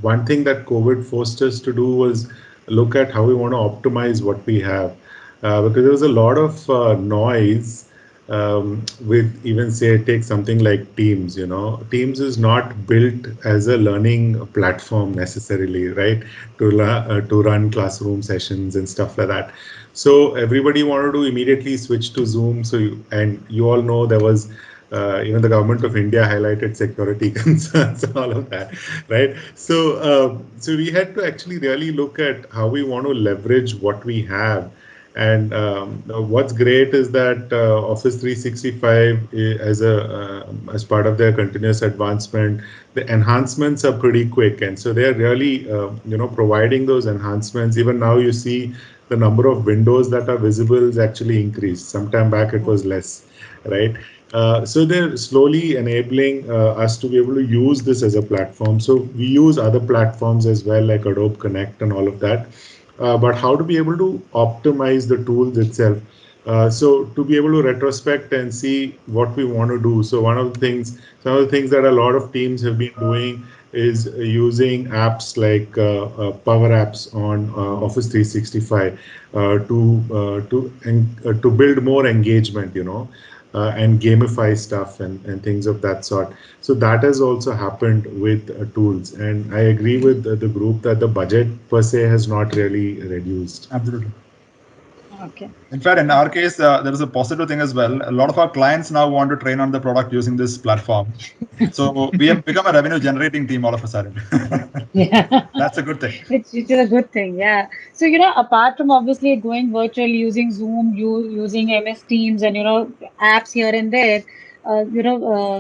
one thing that COVID forced us to do was look at how we want to optimize what we have. Because there was a lot of noise with even take something like Teams. Teams is not built as a learning platform necessarily, right? To run classroom sessions and stuff like that. So everybody wanted to immediately switch to Zoom. And you all know there was even the government of India highlighted security concerns and all of that, right? So we had to actually really look at how we want to leverage what we have. And what's great is that Office 365 as part of their continuous advancement, the enhancements are pretty quick, and so they're really providing those enhancements. Even now, you see the number of windows that are visible is actually increased. Sometime back it was less, right? So they're slowly enabling us to be able to use this as a platform. So we use other platforms as well, like Adobe Connect and all of that. But how to be able to optimize the tools itself. So to be able to retrospect and see what we want to do. So some of the things that a lot of teams have been doing is using apps like Power Apps on Office 365 to build more engagement, and gamify stuff and things of that sort. So that has also happened with tools. And I agree with the group that the budget per se has not really reduced. Absolutely. Okay. In fact, in our case, there is a positive thing as well. A lot of our clients now want to train on the product using this platform. So we have become a revenue generating team all of a sudden. Yeah. That's a good thing. It is a good thing, yeah. So, apart from obviously going virtual, using Zoom, using MS Teams and, apps here and there,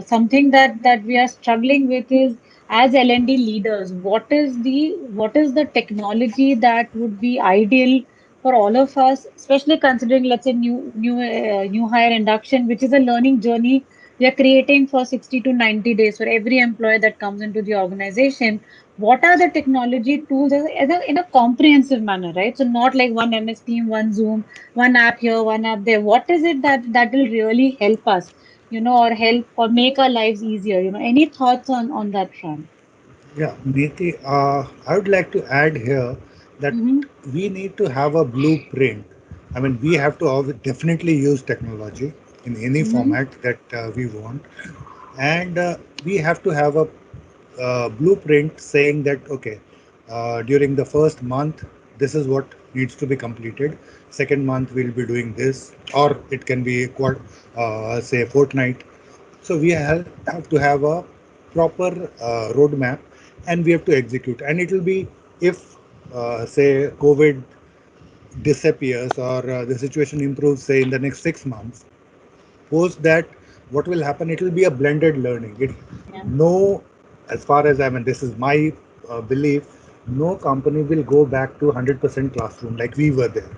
something that we are struggling with is as L&D leaders, what is the technology that would be ideal for all of us, especially considering, let's say, new hire induction, which is a learning journey we are creating for 60 to 90 days for every employee that comes into the organization. What are the technology tools in a comprehensive manner, right? So not like one MS Team, one Zoom, one app here, one app there. What is it that will really help us, or help or make our lives easier? Any thoughts on that front? Yeah, Neeti, I would like to add here that Mm-hmm. we need to have a blueprint. I mean, we have to definitely use technology in any Mm-hmm. format that we want, and we have to have a blueprint saying that okay, during the first month, this is what needs to be completed. Second month, we'll be doing this, or it can be say fortnight. So we have to have a proper roadmap, and we have to execute. And it will be if say COVID disappears or the situation improves, say in the next 6 months. Post that, what will happen? It will be a blended learning. Yeah. No, as far as I mean, this is my belief. No company will go back to 100% classroom like we were there.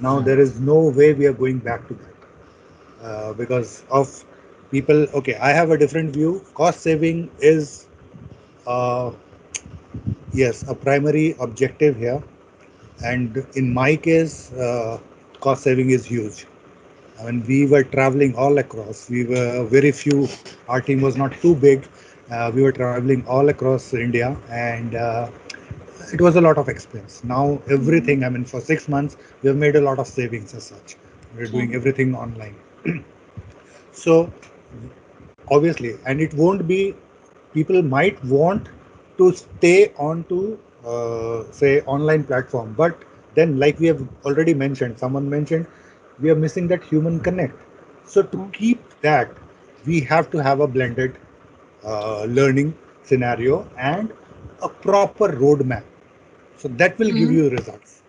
Now there is no way we are going back to that because of people. Okay, I have a different view. Cost saving is uh, yes a primary objective here, and in my case, cost saving is huge. I mean, we were traveling all across. We were very few. Our team was not too big. We were traveling all across India, and it was a lot of expense. Now Mm-hmm. everything. I mean, for 6 months, we have made a lot of savings as such. We're Sure. doing everything online. So obviously, and it won't be. People might want to stay on to say online platform, but then like we have already mentioned, someone mentioned, we are missing that human connect. So to Mm. keep that, we have to have a blended learning scenario and a proper roadmap. So that will give Mm-hmm. you results.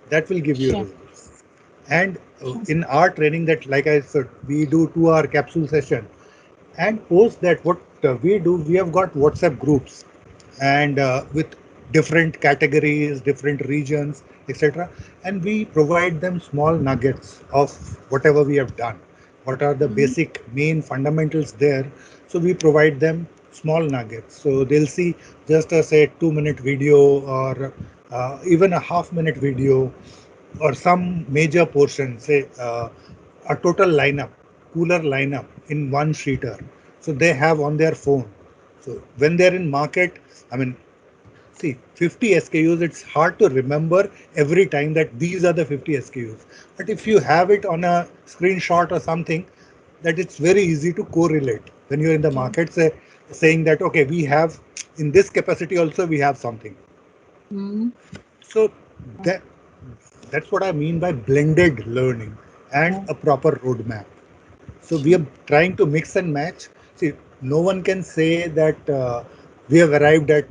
That will give you Sure. results. And Sure. in our training, that like I said, we do 2 hour capsule session, and post that what we do, we have got WhatsApp groups, and with different categories, different regions, etc. And we provide them small nuggets of whatever we have done. What are the Mm-hmm. basic main fundamentals there? So we provide them small nuggets. So they'll see just a say 2 minute video or even a half-minute video or some major portion, say a total lineup, cooler lineup in one sheeter. So they have on their phone. So when they're in market, I mean, see, 50 SKUs, it's hard to remember every time that these are the 50 SKUs. But if you have it on a screenshot or something, that it's very easy to correlate when you're in the Yeah. market, saying that, okay, we have in this capacity also, we have something. Mm-hmm. So that that's what I mean by blended learning and Yeah. a proper roadmap. So we Sure. are trying to mix and match. See, no one can say that we have arrived at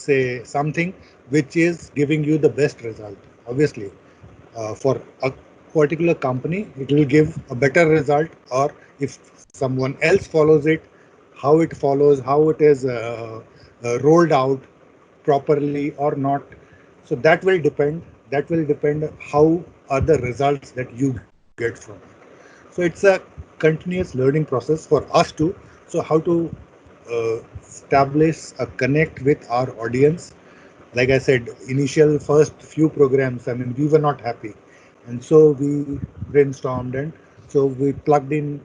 say something which is giving you the best result. Obviously, for a particular company, it will give a better result, or if someone else follows it, how it follows, how it is rolled out properly or not. So that will depend. That will depend how are the results that you get from it. So So it's a continuous learning process for us too. So how to establish a connect with our audience. Like I said, initial first few programs, I mean, we were not happy. And so we brainstormed, and so we plugged in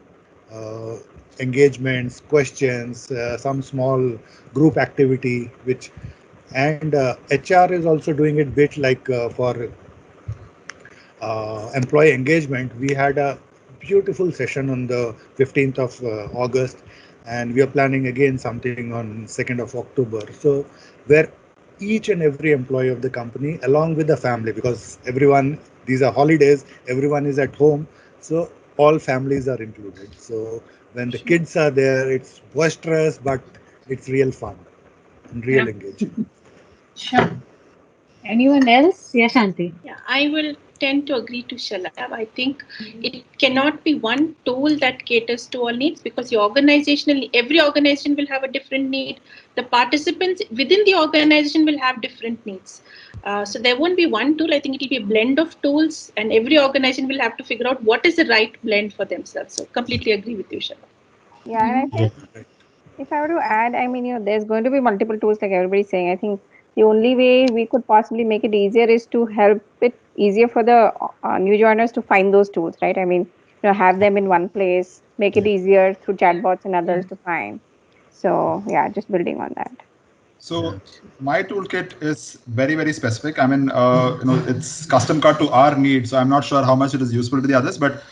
uh, engagements, questions, some small group activity, which, and HR is also doing it bit like for employee engagement. We had a beautiful session on the 15th of August, and we are planning again something on 2nd of October. So where each and every employee of the company, along with the family, because everyone, these are holidays, everyone is at home, so all families are included. So when the kids are there, it's boisterous, but it's real fun and real engagement. Sure. Anyone else? Yeah, Shanti. Yeah, I will tend to agree to Shalabh. I think it cannot be one tool that caters to all needs, because every organization will have a different need. The participants within the organization will have different needs. So there won't be one tool. I think it will be a blend of tools, and every organization will have to figure out what is the right blend for themselves. So completely agree with you, Shalabh. Yeah, and I think if I were to add, I mean, there's going to be multiple tools like everybody's saying. I think the only way we could possibly make it easier is to help it easier for the new joiners to find those tools, right? I mean, have them in one place, make it easier through chatbots and others to find. So yeah, just building on that. So my toolkit is very, very specific. I mean, it's custom cut to our needs. So I'm not sure how much it is useful to the others, but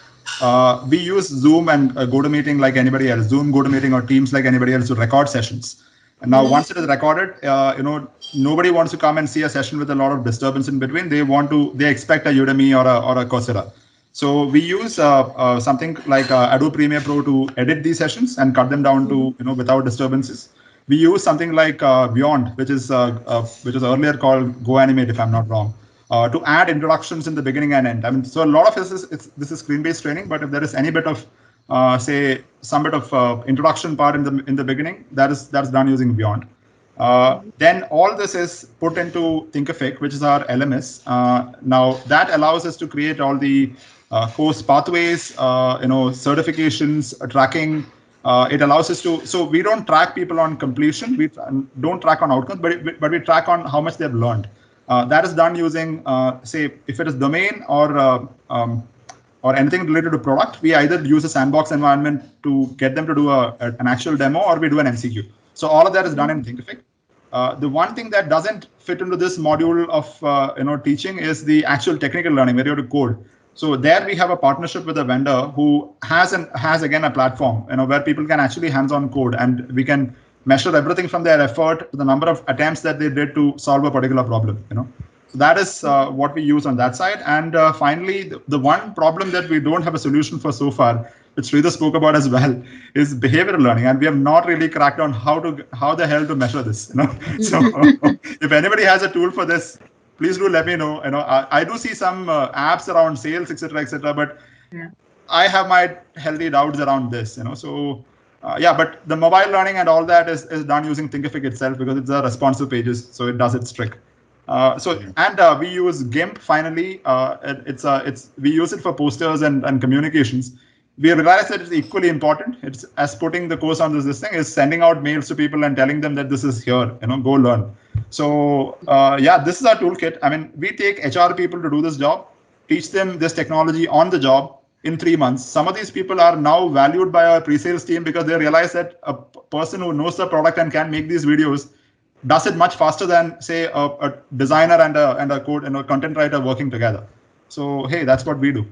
we use Zoom and GoToMeeting like anybody else, Zoom, GoToMeeting, or Teams like anybody else to record sessions. And now once it is recorded, nobody wants to come and see a session with a lot of disturbance in between. They expect a Udemy or a Coursera. So we use something like Adobe Premiere Pro to edit these sessions and cut them down to, without disturbances. We use something like Beyond, which is earlier called GoAnimate, if I'm not wrong, to add introductions in the beginning and end. I mean, so a lot of this is screen-based training, but if there is any bit of say some bit of introduction part in the beginning, that's done using Beyond. Then all this is put into Thinkific, which is our LMS. Now that allows us to create all the course pathways, certifications, tracking. It allows us to, so we don't track people on completion, we don't track on outcomes, but we track on how much they've learned. That is done using, say, if it is domain or anything related to product, we either use a sandbox environment to get them to do an actual demo, or we do an MCQ. So all of that is done in Thinkific. The one thing that doesn't fit into this module of teaching is the actual technical learning where you have to code. So there we have a partnership with a vendor who has again a platform where people can actually hands-on code, and we can measure everything from their effort to the number of attempts that they did to solve a particular problem. So that is what we use on that side. And finally, the one problem that we don't have a solution for so far, which Sridhar spoke about as well, is behavioral learning, and we have not really cracked on how the hell to measure this. So if anybody has a tool for this, please do let me know. I do see some apps around sales, etc., but I have my healthy doubts around this. So but the mobile learning and all that is done using Thinkific itself, because it's a responsive pages, so it does its trick. We use GIMP finally. We use it for posters and communications. We realize that it's equally important. It's as putting the course on this thing is sending out mails to people and telling them that this is here, go learn. So this is our toolkit. I mean, we take HR people to do this job, teach them this technology on the job in 3 months. Some of these people are now valued by our pre-sales team because they realize that a person who knows the product and can make these videos does it much faster than, say, a designer and a code and a content writer working together. So hey, that's what we do.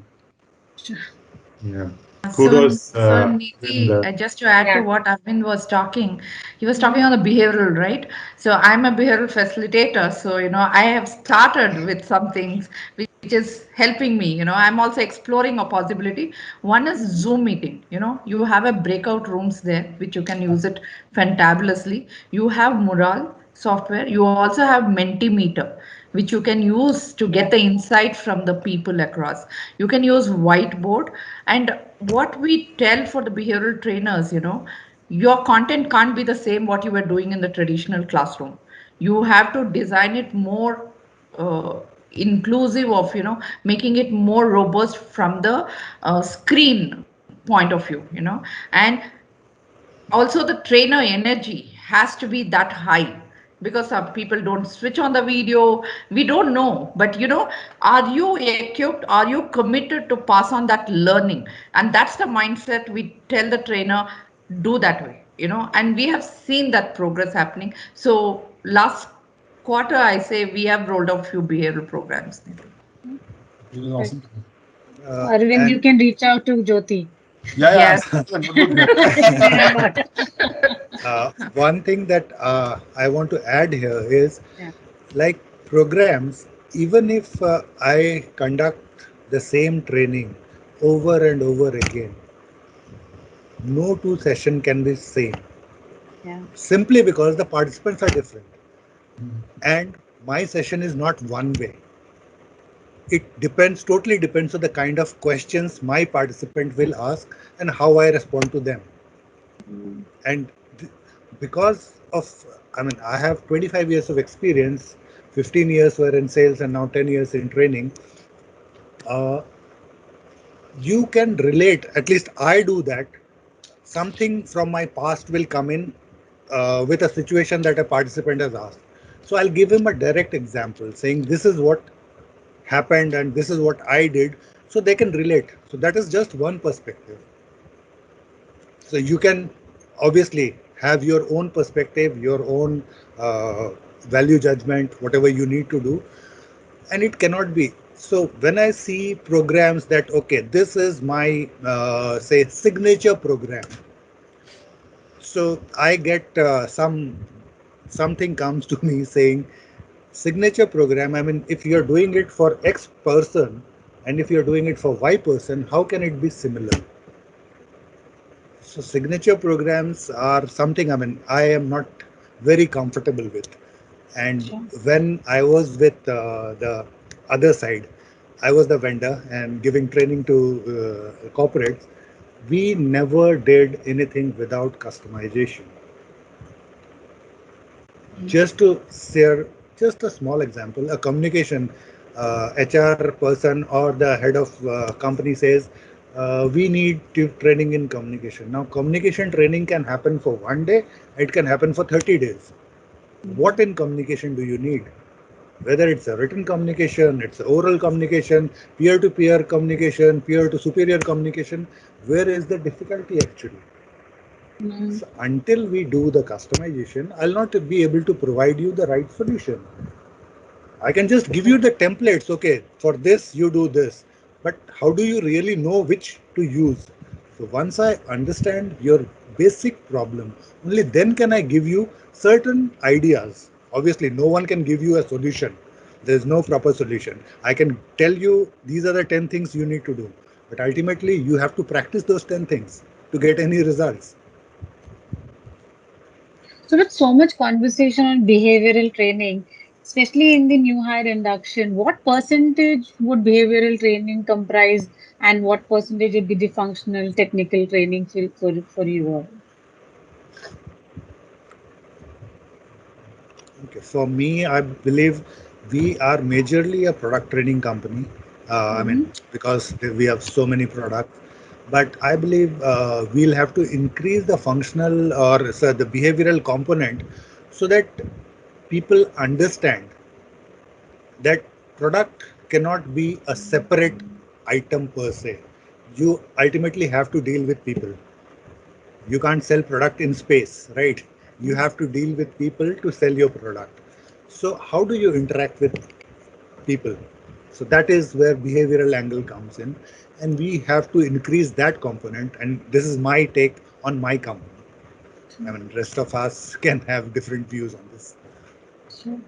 Yeah. Kudos. So Niti, just to add to what Arvind was talking, he was talking on the behavioral, right? So I'm a behavioral facilitator. So, I have started with some things which is helping me. I'm also exploring a possibility. One is Zoom meeting. You have a breakout rooms there, which you can use it fantabulously. You have Mural software. You also have Mentimeter, which you can use to get the insight from the people across. You can use whiteboard. And what we tell for the behavioral trainers, your content can't be the same what you were doing in the traditional classroom. You have to design it more inclusive of, making it more robust from the screen point of view, and also the trainer energy has to be that high, because some people don't switch on the video. We don't know, but are you equipped, are you committed to pass on that learning? And that's the mindset we tell the trainer, do that way, and we have seen that progress happening. So last quarter, I say we have rolled out few behavioral programs. It was awesome. Arvind, you can reach out to Jyoti. Yeah. One thing that I want to add here is, like programs, even if I conduct the same training over and over again, no two session can be same. Simply because the participants are different. And my session is not one way. It totally depends on the kind of questions my participant will ask and how I respond to them. And because of, I have 25 years of experience, 15 years were in sales and now 10 years in training. You can relate, at least I do that. Something from my past will come in with a situation that a participant has asked. So I'll give him a direct example saying this is what happened and this is what I did, so they can relate. So that is just one perspective. So you can obviously have your own perspective, your own value judgment, whatever you need to do, and it cannot be. So when I see programs that, okay, this is my say signature program, so I get something comes to me saying signature program. If you're doing it for X person and if you're doing it for Y person, how can it be similar? So signature programs are something I am not very comfortable with. And when I was with the other side, I was the vendor and giving training to corporates. We never did anything without customization. Just to share just a small example, a communication HR person or the head of company says, we need training in communication. Now, communication training can happen for one day, it can happen for 30 days. What in communication do you need? Whether it's a written communication, it's oral communication, peer-to-peer communication, peer-to-superior communication, where is the difficulty actually? So until we do the customization, I'll not be able to provide you the right solution. I can just give you the templates, okay, for this you do this, but how do you really know which to use? So once I understand your basic problem, only then can I give you certain ideas. Obviously, no one can give you a solution. There's no proper solution. I can tell you these are the 10 things you need to do, but ultimately you have to practice those 10 things to get any results. So with so much conversation on behavioral training, especially in the new hire induction, what percentage would behavioral training comprise and what percentage would be the functional technical training for you all? Okay, for me, I believe we are majorly a product training company. Because we have so many products. But I believe we'll have to increase the functional or the behavioral component so that people understand that product cannot be a separate item per se. You ultimately have to deal with people. You can't sell product in space, right? You have to deal with people to sell your product. So how do you interact with people? So that is where behavioral angle comes in, and we have to increase that component. And this is my take on my company. Rest of us can have different views on this. Sure.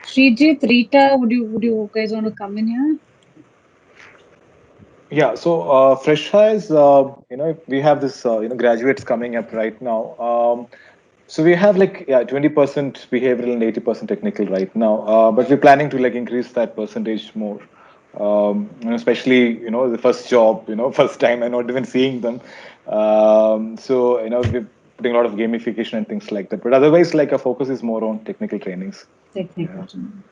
Srijit, Rita, would you guys want to come in here? Yeah, so fresh hires, we have this, graduates coming up right now. So we have 20% behavioral and 80% technical right now, but we're planning to increase that percentage more. Especially the first job, first time and not even seeing them. So we're putting a lot of gamification and things like that. But otherwise, our focus is more on technical trainings. Technical training.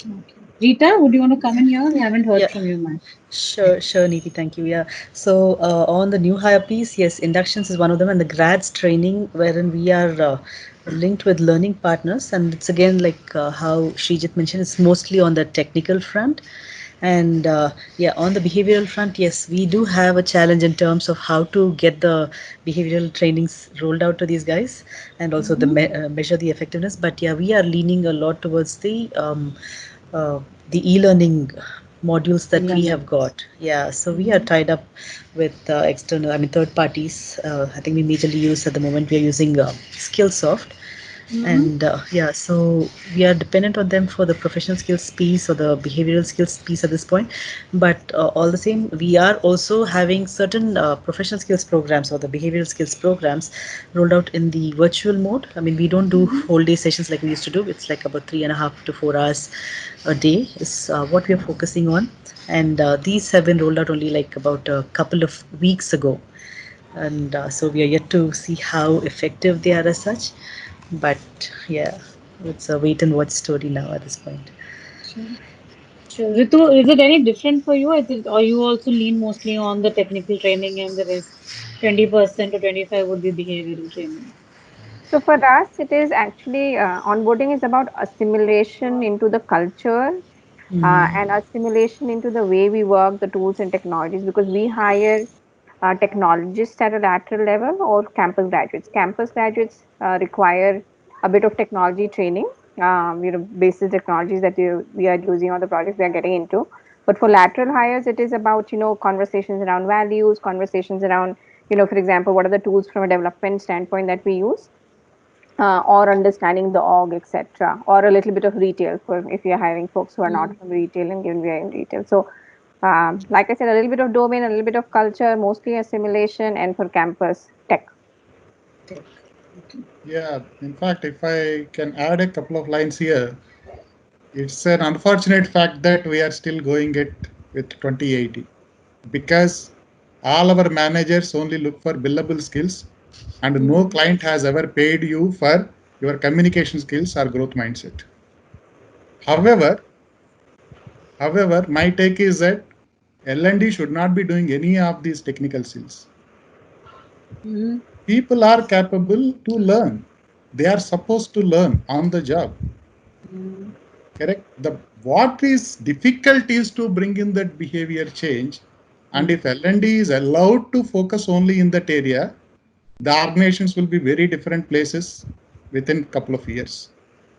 Okay. Rita, would you want to come in here? We haven't heard Yeah. from you much. Sure, Neeti. Thank you. Yeah. So on the new hire piece, yes, inductions is one of them, and the grads training, wherein we are linked with learning partners, and it's again like how Srijit mentioned, it's mostly on the technical front. And yeah, on the behavioral front, yes, we do have a challenge in terms of how to get the behavioral trainings rolled out to these guys, and also measure the effectiveness. But yeah, we are leaning a lot towards uh, the e-learning modules that we have got. Yeah, so we are tied up with external, I mean, third parties. I think we majorly use at the moment, we are using Skillsoft. And yeah, so we are dependent on them for the professional skills piece or the behavioral skills piece at this point. But all the same, we are also having certain professional skills programs or the behavioral skills programs rolled out in the virtual mode. I mean, we don't do whole day sessions like we used to do. It's like about 3.5 to 4 hours a day is what we are focusing on. And these have been rolled out only like about a couple of weeks ago. And so we are yet to see how effective they are as such. But yeah, it's a wait and watch story now at this point. Sure. Ritu, is it any different for you? Or you also lean mostly on the technical training and the rest 20% to 25 would be behavioral training? So for us, it is actually onboarding is about assimilation into the culture and assimilation into the way we work, the tools and technologies, because we hire technologists at a lateral level or campus graduates. Campus graduates require a bit of technology training, basic technologies that we are using on the projects we are getting into. But for lateral hires, it is about, conversations around values, conversations around, for example, what are the tools from a development standpoint that we use, or understanding the org, etc., or a little bit of retail for if you're hiring folks who are not from retail and given we are in retail. So, like I said, a little bit of domain, a little bit of culture, mostly assimilation, and for campus tech. Yeah, in fact, if I can add a couple of lines here, it's an unfortunate fact that we are still going it with 2080 because all our managers only look for billable skills and no client has ever paid you for your communication skills or growth mindset. However, my take is that L&D should not be doing any of these technical skills. People are capable to learn. They are supposed to learn on the job. Correct? What is difficult is to bring in that behavior change. And if L&D is allowed to focus only in that area, the organizations will be very different places within a couple of years.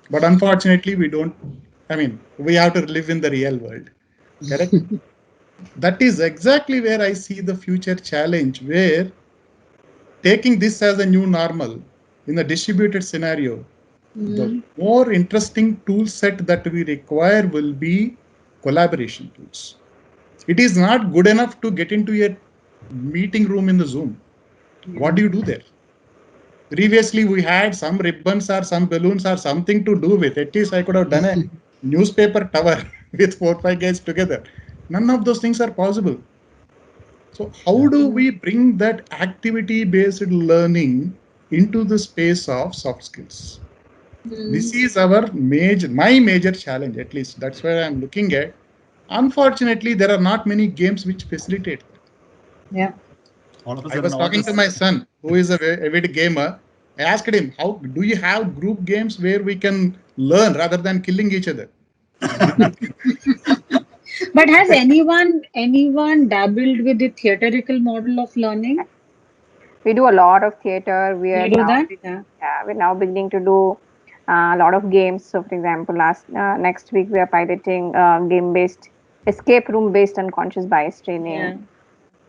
But unfortunately, we don't. I mean, we have to live in the real world. Correct? That is exactly where I see the future challenge, where taking this as a new normal in a distributed scenario, the more interesting tool set that we require will be collaboration tools. It is not good enough to get into a meeting room in the Zoom. What do you do there? Previously, we had some ribbons or some balloons or something to do with. At least I could have done a newspaper tower with 4-5 guys together. None of those things are possible. So how do we bring that activity-based learning into the space of soft skills? This is my major challenge, at least. That's where I'm looking at. Unfortunately, there are not many games which facilitate that. Yeah. I was talking to my son, who is a avid gamer. I asked him, how do you have group games where we can learn rather than killing each other? But has anyone dabbled with the theatrical model of learning? We do a lot of theater. We are You do now, that? Yeah. we're now beginning to do a lot of games. So, for example, next week we are piloting game-based, escape room-based unconscious bias training. Yeah.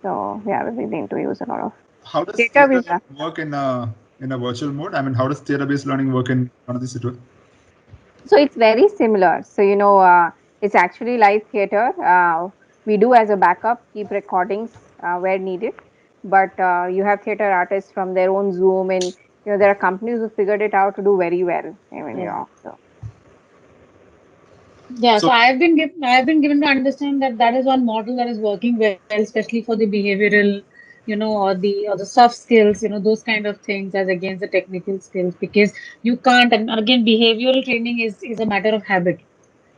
So, yeah, we're beginning to use a lot of How does theater. theater work in a virtual mode? I mean, how does theater-based learning work in one of these situations? So it's very similar. So, it's actually live theater. We do as a backup, keep recordings where needed. But you have theater artists from their own Zoom, and there are companies who figured it out to do very well. I mean, so. Yeah, so I've been given to understand that that is one model that is working well, especially for the behavioral, or the soft skills, those kind of things as against the technical skills, because you can't, and again, behavioral training is a matter of habit.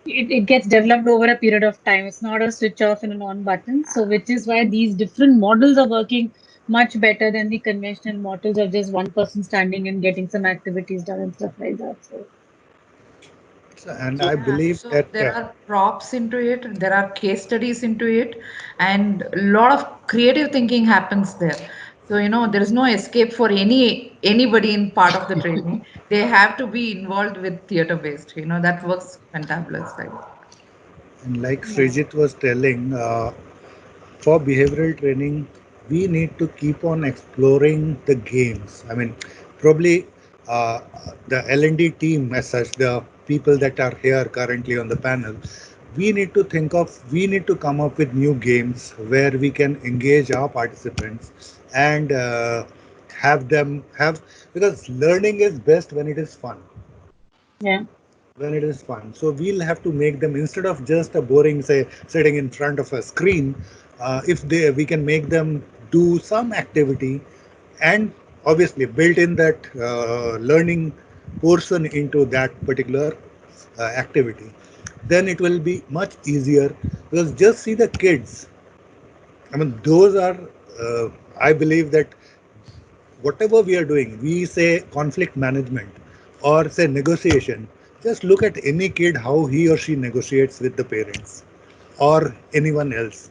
it gets developed over a period of time. It's not a switch off and an on button. So, which is why these different models are working much better than the conventional models of just one person standing and getting some activities done and stuff like that. And I believe so that there are props into it, there are case studies into it, and a lot of creative thinking happens there. So there is no escape for anybody in part of the training. They have to be involved with theater based. That works fantabulous. Right? and like Srijit was telling, for behavioral training, we need to keep on exploring the games. I mean, probably uh, the L&D team as such, the people that are here currently on the panel, we need to come up with new games where we can engage our participants and have them have, because learning is best when it is fun. Yeah. When it is fun. So we'll have to make them, instead of just a boring, say, sitting in front of a screen, if we can make them do some activity and obviously build in that learning portion into that particular activity, then it will be much easier, because just see the kids. I mean, those are, I believe that whatever we are doing, we say conflict management or say negotiation, just look at any kid how he or she negotiates with the parents or anyone else.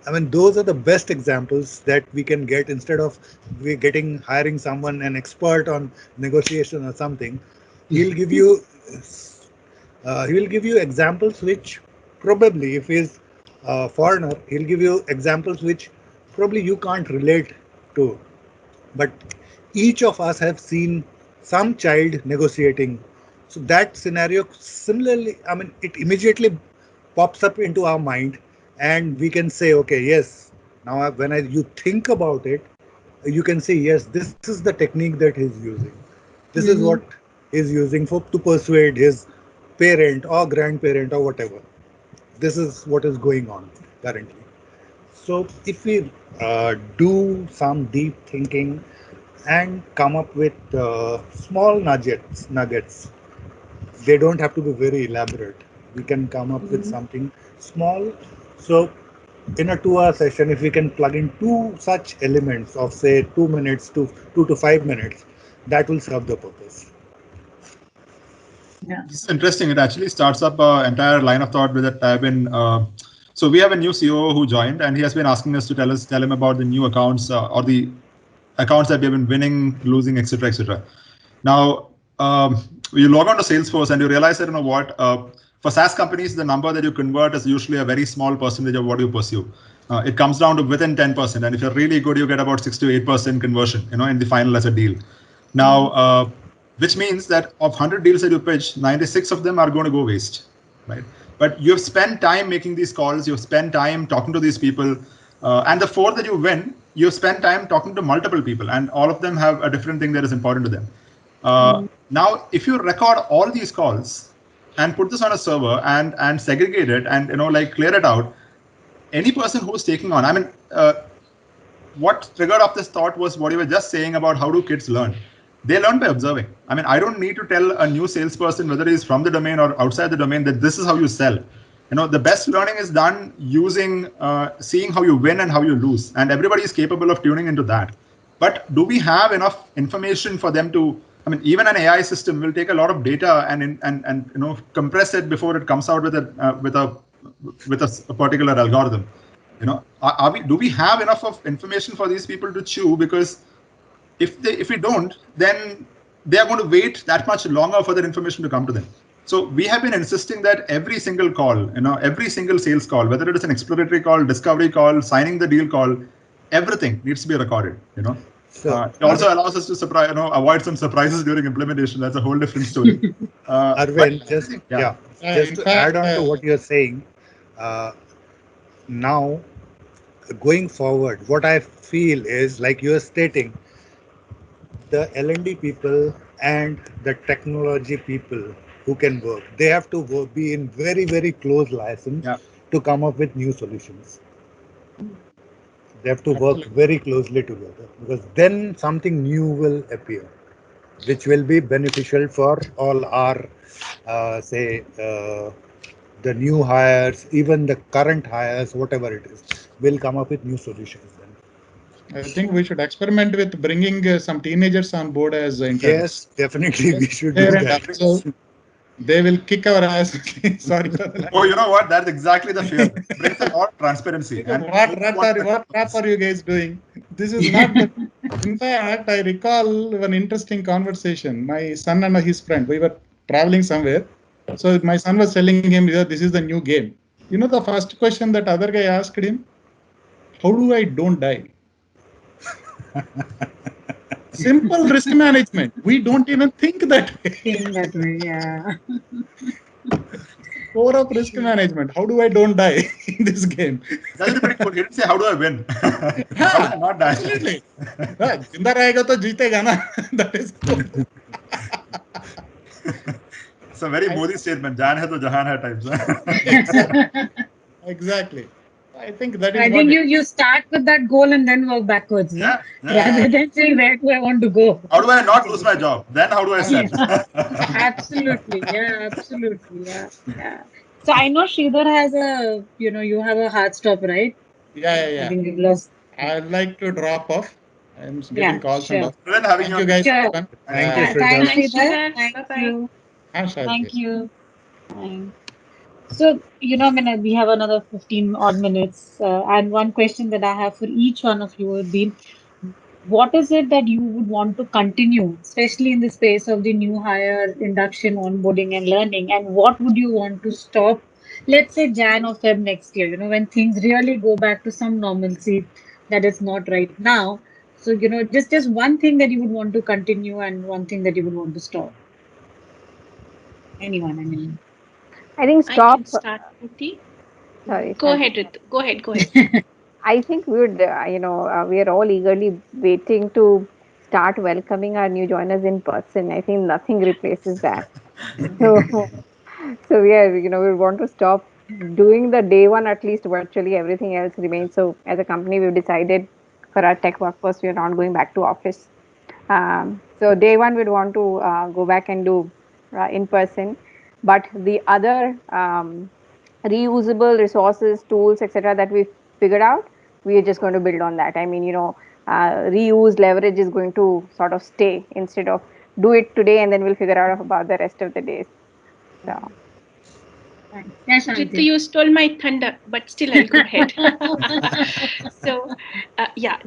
I mean, those are the best examples that we can get, instead of we getting hiring someone an expert on negotiation or something. He'll give you he will give you examples which probably, if he's a foreigner, he'll give you examples which probably you can't relate to, but each of us have seen some child negotiating. So that scenario, similarly, I mean, it immediately pops up into our mind, and we can say, okay, yes. Now, when you think about it, you can say, yes, this is the technique that he's using. This is what he's using to persuade his parent or grandparent or whatever. This is what is going on currently. So if we do some deep thinking and come up with small nuggets, they don't have to be very elaborate. We can come up with something small. So in a 2 hour session, if we can plug in two such elements of say 2 minutes to 2 to 5 minutes, that will serve the purpose. Yeah. It's interesting. It actually starts up an entire line of thought with that I've been. So we have a new CEO who joined, and he has been asking us to tell him about the new accounts or the accounts that we have been winning, losing, etc., etc. Now, you log on to Salesforce and you realize that, you know what, for SaaS companies, the number that you convert is usually a very small percentage of what you pursue. It comes down to within 10%. And if you're really good, you get about 6 to 8% conversion, in the final as a deal. Now, which means that of 100 deals that you pitch, 96 of them are going to go waste, right? But you've spent time making these calls, you've spent time talking to these people, and the 4 that you win, you've spent time talking to multiple people, and all of them have a different thing that is important to them. Now, if you record all these calls and put this on a server and segregate it and clear it out, any person who's taking on, I mean, what triggered off this thought was what you were just saying about how do kids learn. They learn by observing. I mean, I don't need to tell a new salesperson, whether he's from the domain or outside the domain, that this is how you sell. The best learning is done using, seeing how you win and how you lose. And everybody is capable of tuning into that. But do we have enough information for them to, I mean, even an AI system will take a lot of data and compress it before it comes out with a particular algorithm. Do we have enough of information for these people to chew? Because if we don't, then they are going to wait that much longer for that information to come to them. So we have been insisting that every single call, every single sales call, whether it is an exploratory call, discovery call, signing the deal call, everything needs to be recorded. So it also allows us to avoid some surprises during implementation. That's a whole different story. Arvind, just to add on to what you're saying, now going forward, what I feel is, like you're stating, the L&D people and the technology people who can work, they have to be in very, very close liaison to come up with new solutions. They have to work very closely together, because then something new will appear, which will be beneficial for all our, the new hires, even the current hires, whatever it is, will come up with new solutions then. I think we should experiment with bringing some teenagers on board as interns. Yes, definitely we should do that. So they will kick our ass. Sorry for the Oh, you know what? That's exactly the fear. Brings a lot of transparency. And what crap are you guys doing? This is not the. In fact, I recall one interesting conversation. My son and his friend, we were traveling somewhere. So my son was telling him, this is the new game. You know, the first question that other guy asked him, how do I don't die? Simple risk management. We don't even think that way. Think that way, yeah. Core of risk management. How do I don't die in this game? That's pretty cool. He didn't say, how do I win? How do I not die? Absolutely. Jinda rahega to jeetega na. That is cool. It's a very Modi statement. Jaan hai to jahan hai types. Exactly. I think that is. I think you start with that goal and then work backwards. Yeah. Rather than saying where do I want to go. How do I not lose my job? Then how do I set? Absolutely. Yeah, absolutely. Yeah. So I know Sridhar has you have a hard stop, right? Yeah. I think you've lost. I'd like to drop off. I'm getting calls sure. and all. Then having Thank you guys. Sure. Thank you, Thanks, Sridhar. Sridhar. Bye-bye. Thank you. Sure. Thank you. Thanks. So, we have another 15 odd minutes. And one question that I have for each one of you would be, what is it that you would want to continue, especially in the space of the new hire, induction, onboarding and learning? And what would you want to stop, let's say Jan or Feb next year, when things really go back to some normalcy that is not right now. So, just one thing that you would want to continue and one thing that you would want to stop. Anyone, I mean. I think I stop. can start, Niti. Sorry. Go ahead, Ritu. Go ahead. I think we would, we are all eagerly waiting to start welcoming our new joiners in person. I think nothing replaces that. So we are, we want to stop doing the day one at least virtually. Everything else remains. So as a company, we've decided for our tech workforce, we are not going back to office. So day one, we'd want to go back and do in person. But the other reusable resources, tools, etc., that we figured out, we are just going to build on that. I mean, reuse, leverage is going to sort of stay instead of do it today and then we'll figure out about the rest of the days. So. Yes, Ritu, you stole my thunder, but still I'll go ahead. So,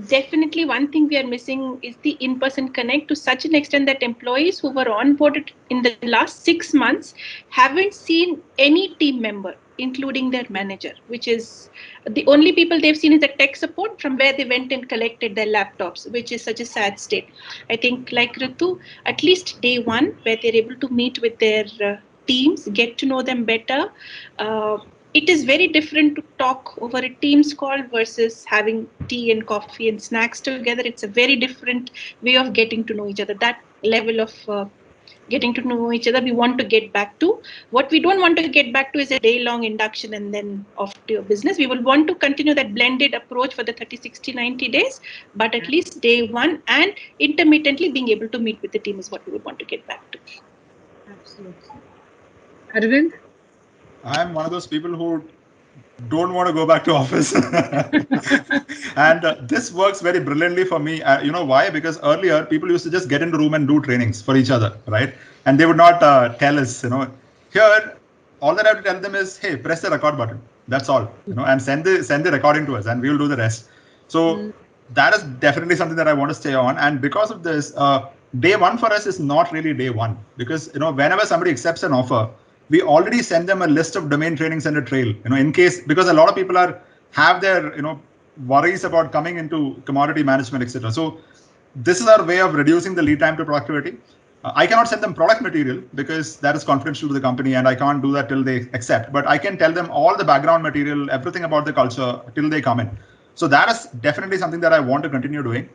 definitely one thing we are missing is the in-person connect to such an extent that employees who were onboarded in the last 6 months haven't seen any team member, including their manager, which is the only people they've seen is the tech support from where they went and collected their laptops, which is such a sad state. I think like Ritu, at least day one, where they're able to meet with their teams, get to know them better. It is very different to talk over a Teams call versus having tea and coffee and snacks together. It's a very different way of getting to know each other. That level of getting to know each other, we want to get back to. What we don't want to get back to is a day-long induction and then off to your business. We will want to continue that blended approach for the 30, 60, 90 days, but at least day one and intermittently being able to meet with the team is what we would want to get back to. Absolutely. Arvind? I'm one of those people who don't want to go back to office. And this works very brilliantly for me. You know why? Because earlier people used to just get into room and do trainings for each other, right? And they would not tell us, Here, all that I have to tell them is, hey, press the record button. That's all, and send the recording to us and we will do the rest. So that is definitely something that I want to stay on. And because of this, day one for us is not really day one. Because, whenever somebody accepts an offer, we already send them a list of domain trainings and a trail, in case, because a lot of people have their, worries about coming into commodity management, etc. So this is our way of reducing the lead time to productivity. I cannot send them product material because that is confidential to the company and I can't do that till they accept, but I can tell them all the background material, everything about the culture till they come in. So that is definitely something that I want to continue doing.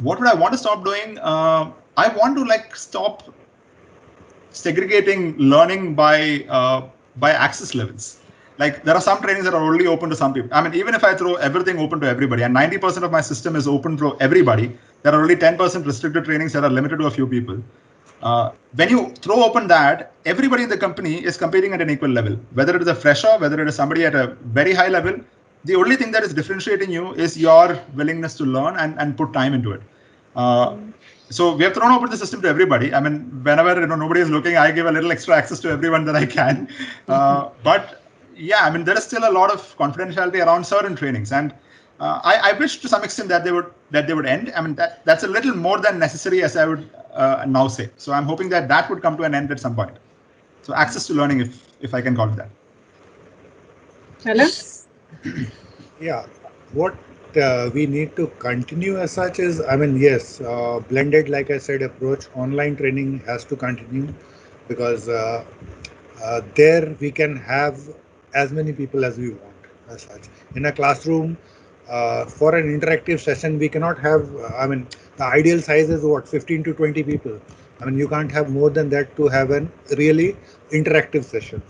What would I want to stop doing? I want to stop segregating learning by access levels. Like there are some trainings that are only open to some people. I mean, even if I throw everything open to everybody and 90% of my system is open to everybody, there are only 10% restricted trainings that are limited to a few people. When you throw open that, everybody in the company is competing at an equal level. Whether it is a fresher, whether it is somebody at a very high level, the only thing that is differentiating you is your willingness to learn and put time into it. So we have thrown open the system to everybody. I mean, whenever nobody is looking, I give a little extra access to everyone that I can. But yeah, I mean, there is still a lot of confidentiality around certain trainings, and I wish to some extent that they would end. I mean, that's a little more than necessary, as I would now say. So I'm hoping that would come to an end at some point. So access to learning, if I can call it that. Hello? Yeah, what we need to continue as such is, I mean, yes, blended, like I said, approach, online training has to continue, because there we can have as many people as we want as such. In a classroom, for an interactive session, we cannot have, I mean, the ideal size is what, 15 to 20 people. I mean, you can't have more than that to have an really interactive session.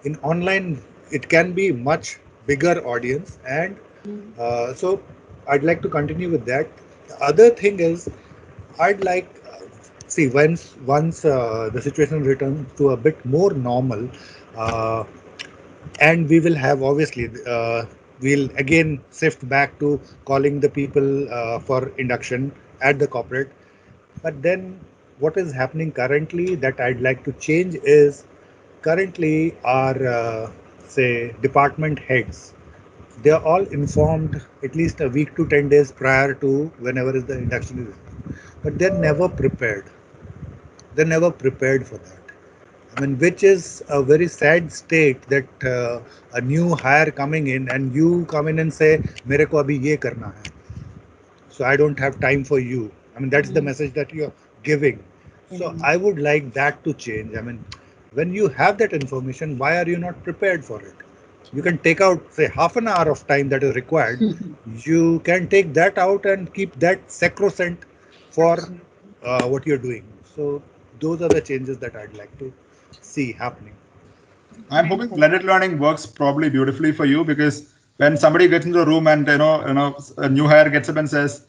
In online, it can be much bigger audience, and so I'd like to continue with that. The other thing is, I'd like, see, once the situation returns to a bit more normal, and we will have, obviously, we'll again shift back to calling the people for induction at the corporate. But then what is happening currently that I'd like to change is, currently our say department heads, they are all informed at least a week to 10 days prior to whenever is the induction is, but they're never prepared. They're never prepared for that. I mean, which is a very sad state, that a new hire coming in and you come in and say, "Mere ko abhi ye karna hai, so I don't have time for you." I mean, that's the message that you're giving. So I would like that to change. I mean, when you have that information, why are you not prepared for it? You can take out, say, half an hour of time that is required. You can take that out and keep that sacrosanct for what you're doing. So those are the changes that I'd like to see happening. I'm hoping blended learning works probably beautifully for you, because when somebody gets into the room and a new hire gets up and says,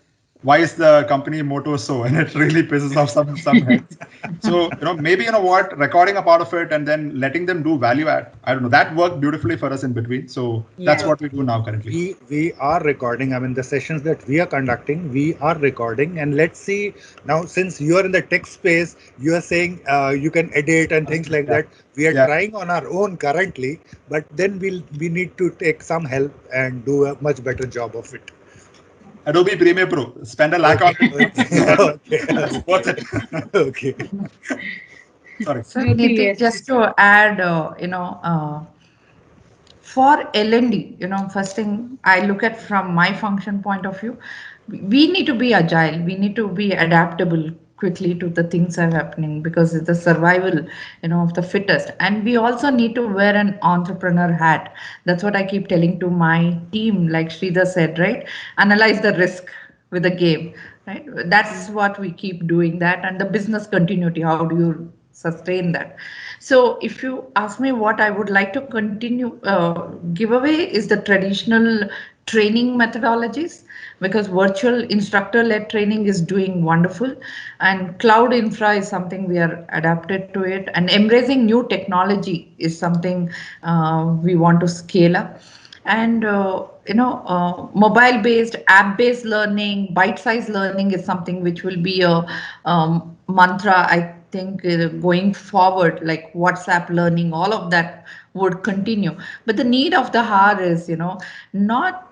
"Why is the company motto so?" and it really pisses off some heads. So maybe what, recording a part of it and then letting them do value add. I don't know, that worked beautifully for us in between. So that's what we do now currently. We are recording. I mean, the sessions that we are conducting, we are recording, and let's see now, since you are in the tech space, you are saying you can edit and things like that. We are trying on our own currently, but then we need to take some help and do a much better job of it. Adobe Premiere Pro. Spend a lakh on it. Worth it. Okay. Sorry. So Niti, just to add, for L&D, first thing I look at from my function point of view, we need to be agile. We need to be adaptable quickly to the things that are happening, because it's the survival, of the fittest. And we also need to wear an entrepreneur hat. That's what I keep telling to my team, like Sridhar said, right? Analyze the risk with the game, right? That's what we keep doing that. And the business continuity, how do you sustain that? So if you ask me what I would like to continue, give away is the traditional training methodologies, because virtual instructor-led training is doing wonderful, and cloud infra is something we are adapted to it, and embracing new technology is something we want to scale up. And mobile-based, app-based learning, bite-sized learning is something which will be a mantra, I think, going forward, like WhatsApp learning, all of that would continue. But the need of the hour is, not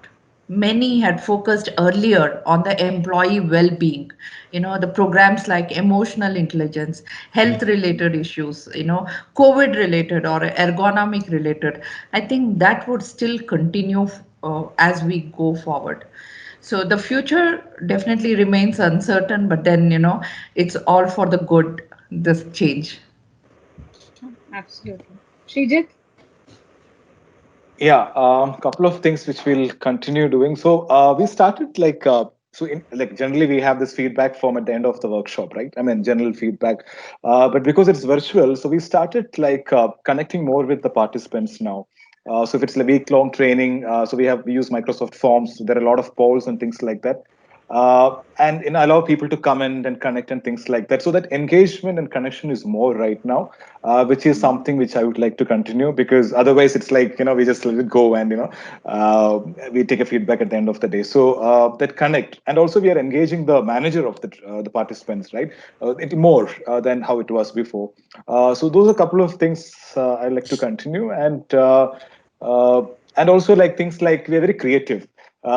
many had focused earlier on the employee well-being, the programs like emotional intelligence, health related issues, COVID related or ergonomic related. I think that would still continue as we go forward. So the future definitely remains uncertain, but then, it's all for the good, this change. Absolutely. Srijit? Yeah, couple of things which we'll continue doing. So we started generally we have this feedback form at the end of the workshop, right? I mean, general feedback, but because it's virtual, so we started connecting more with the participants now. So if it's a week-long training, so we use Microsoft Forms. So there are a lot of polls and things like that. and allow people to comment and connect and things like that. So that engagement and connection is more right now, which is something which I would like to continue, because otherwise it's like, we just let it go and, we take a feedback at the end of the day. So that connect, and also we are engaging the manager of the participants, right? More than how it was before. So those are a couple of things I like to continue, and also like things like we are very creative.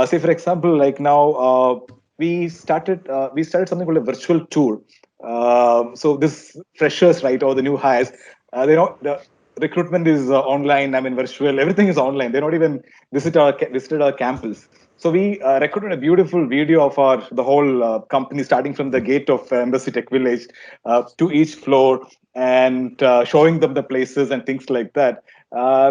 Say for example, like now we started something called a virtual tour. So this freshers, right, or the new hires, the recruitment is online. I mean, virtual. Everything is online. They don't even visited our campus. So we recorded a beautiful video of the whole company, starting from the gate of Embassy Tech Village to each floor, and showing them the places and things like that,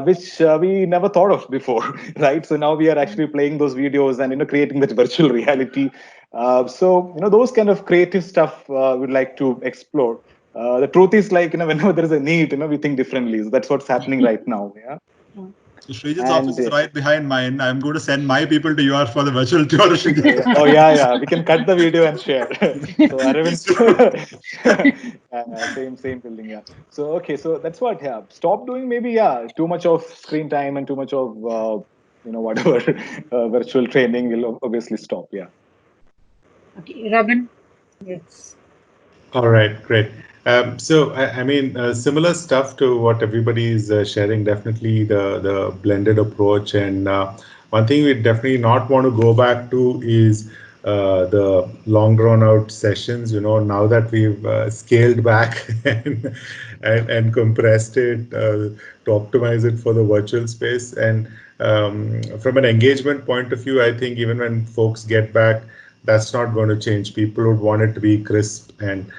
which we never thought of before, right? So now we are actually playing those videos and creating that virtual reality. So those kind of creative stuff we'd like to explore. The truth is, like, whenever there is a need, we think differently. So that's what's happening right now. Yeah. So Srijit's office is right behind mine. I'm going to send my people to yours for the virtual tour. Oh yeah. We can cut the video and share. So Aravind, same building. Yeah. So okay. So that's what. Yeah. Stop doing maybe too much of screen time and too much of whatever virtual training will obviously stop. Yeah. Okay, Robin. Yes. All right, great. So, I mean, similar stuff to what everybody is sharing, definitely the blended approach. And one thing we definitely not want to go back to is the long drawn out sessions. Now that we've scaled back and compressed it to optimize it for the virtual space. And from an engagement point of view, I think even when folks get back, that's not going to change. People would want it to be crisp, and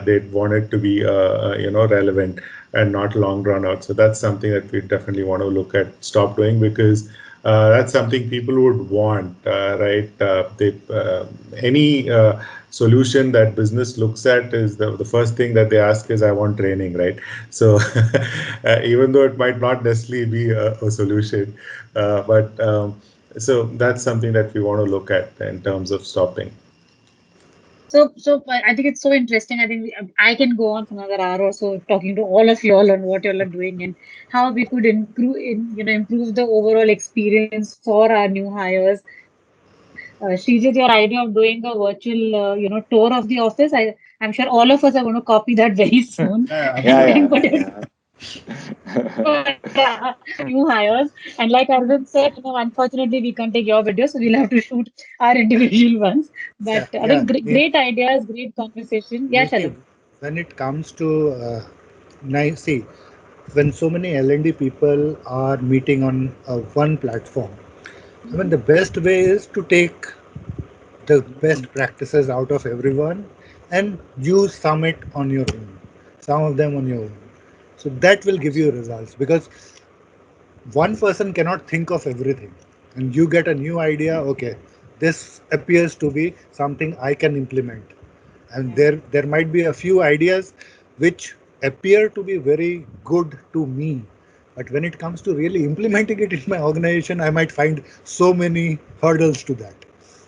they'd want it to be relevant and not long drawn out. So that's something that we definitely want to look at, stop doing, because that's something people would want, right? Any solution that business looks at is the first thing that they ask is, I want training, right? So even though it might not necessarily be a solution, but so that's something that we want to look at in terms of stopping. So I think it's so interesting. I think I can go on for another hour or so talking to all of you all on what you all are doing and how we could improve the overall experience for our new hires. Srijit, your idea of doing a virtual tour of the office, I'm sure all of us are going to copy that very soon. New hires, and like Arvind said, unfortunately we can't take your videos, so we'll have to shoot our individual ones. But I think great ideas, great conversation. Yeah, Shalan. When it comes to see, when so many L&D people are meeting on one platform, I mean, the best way is to take the best practices out of everyone and use some on your own, some of them on your own. So that will give you results, because one person cannot think of everything, and you get a new idea. Okay, this appears to be something I can implement, and there might be a few ideas which appear to be very good to me, but when it comes to really implementing it in my organization, I might find so many hurdles to that.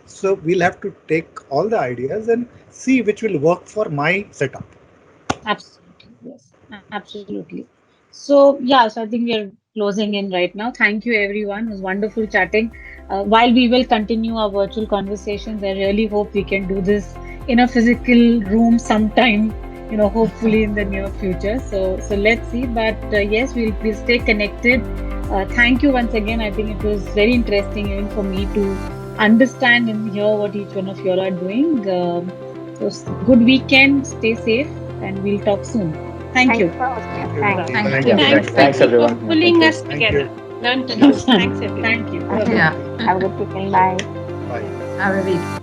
So we'll have to take all the ideas and see which will work for my setup. Absolutely, yes, absolutely. So I think we are closing in right now. Thank you, everyone. It was wonderful chatting. While we will continue our virtual conversations, I really hope we can do this in a physical room sometime, hopefully in the near future. So let's see. But yes, we'll stay connected. Thank you once again. I think it was very interesting even for me to understand and hear what each one of you all are doing. So good weekend. Stay safe, and we'll talk soon. Thank you. Thanks everyone for pulling us together. Learn to know. Thanks everyone. Thank you. Have a good weekend. Bye. Bye. Have a week.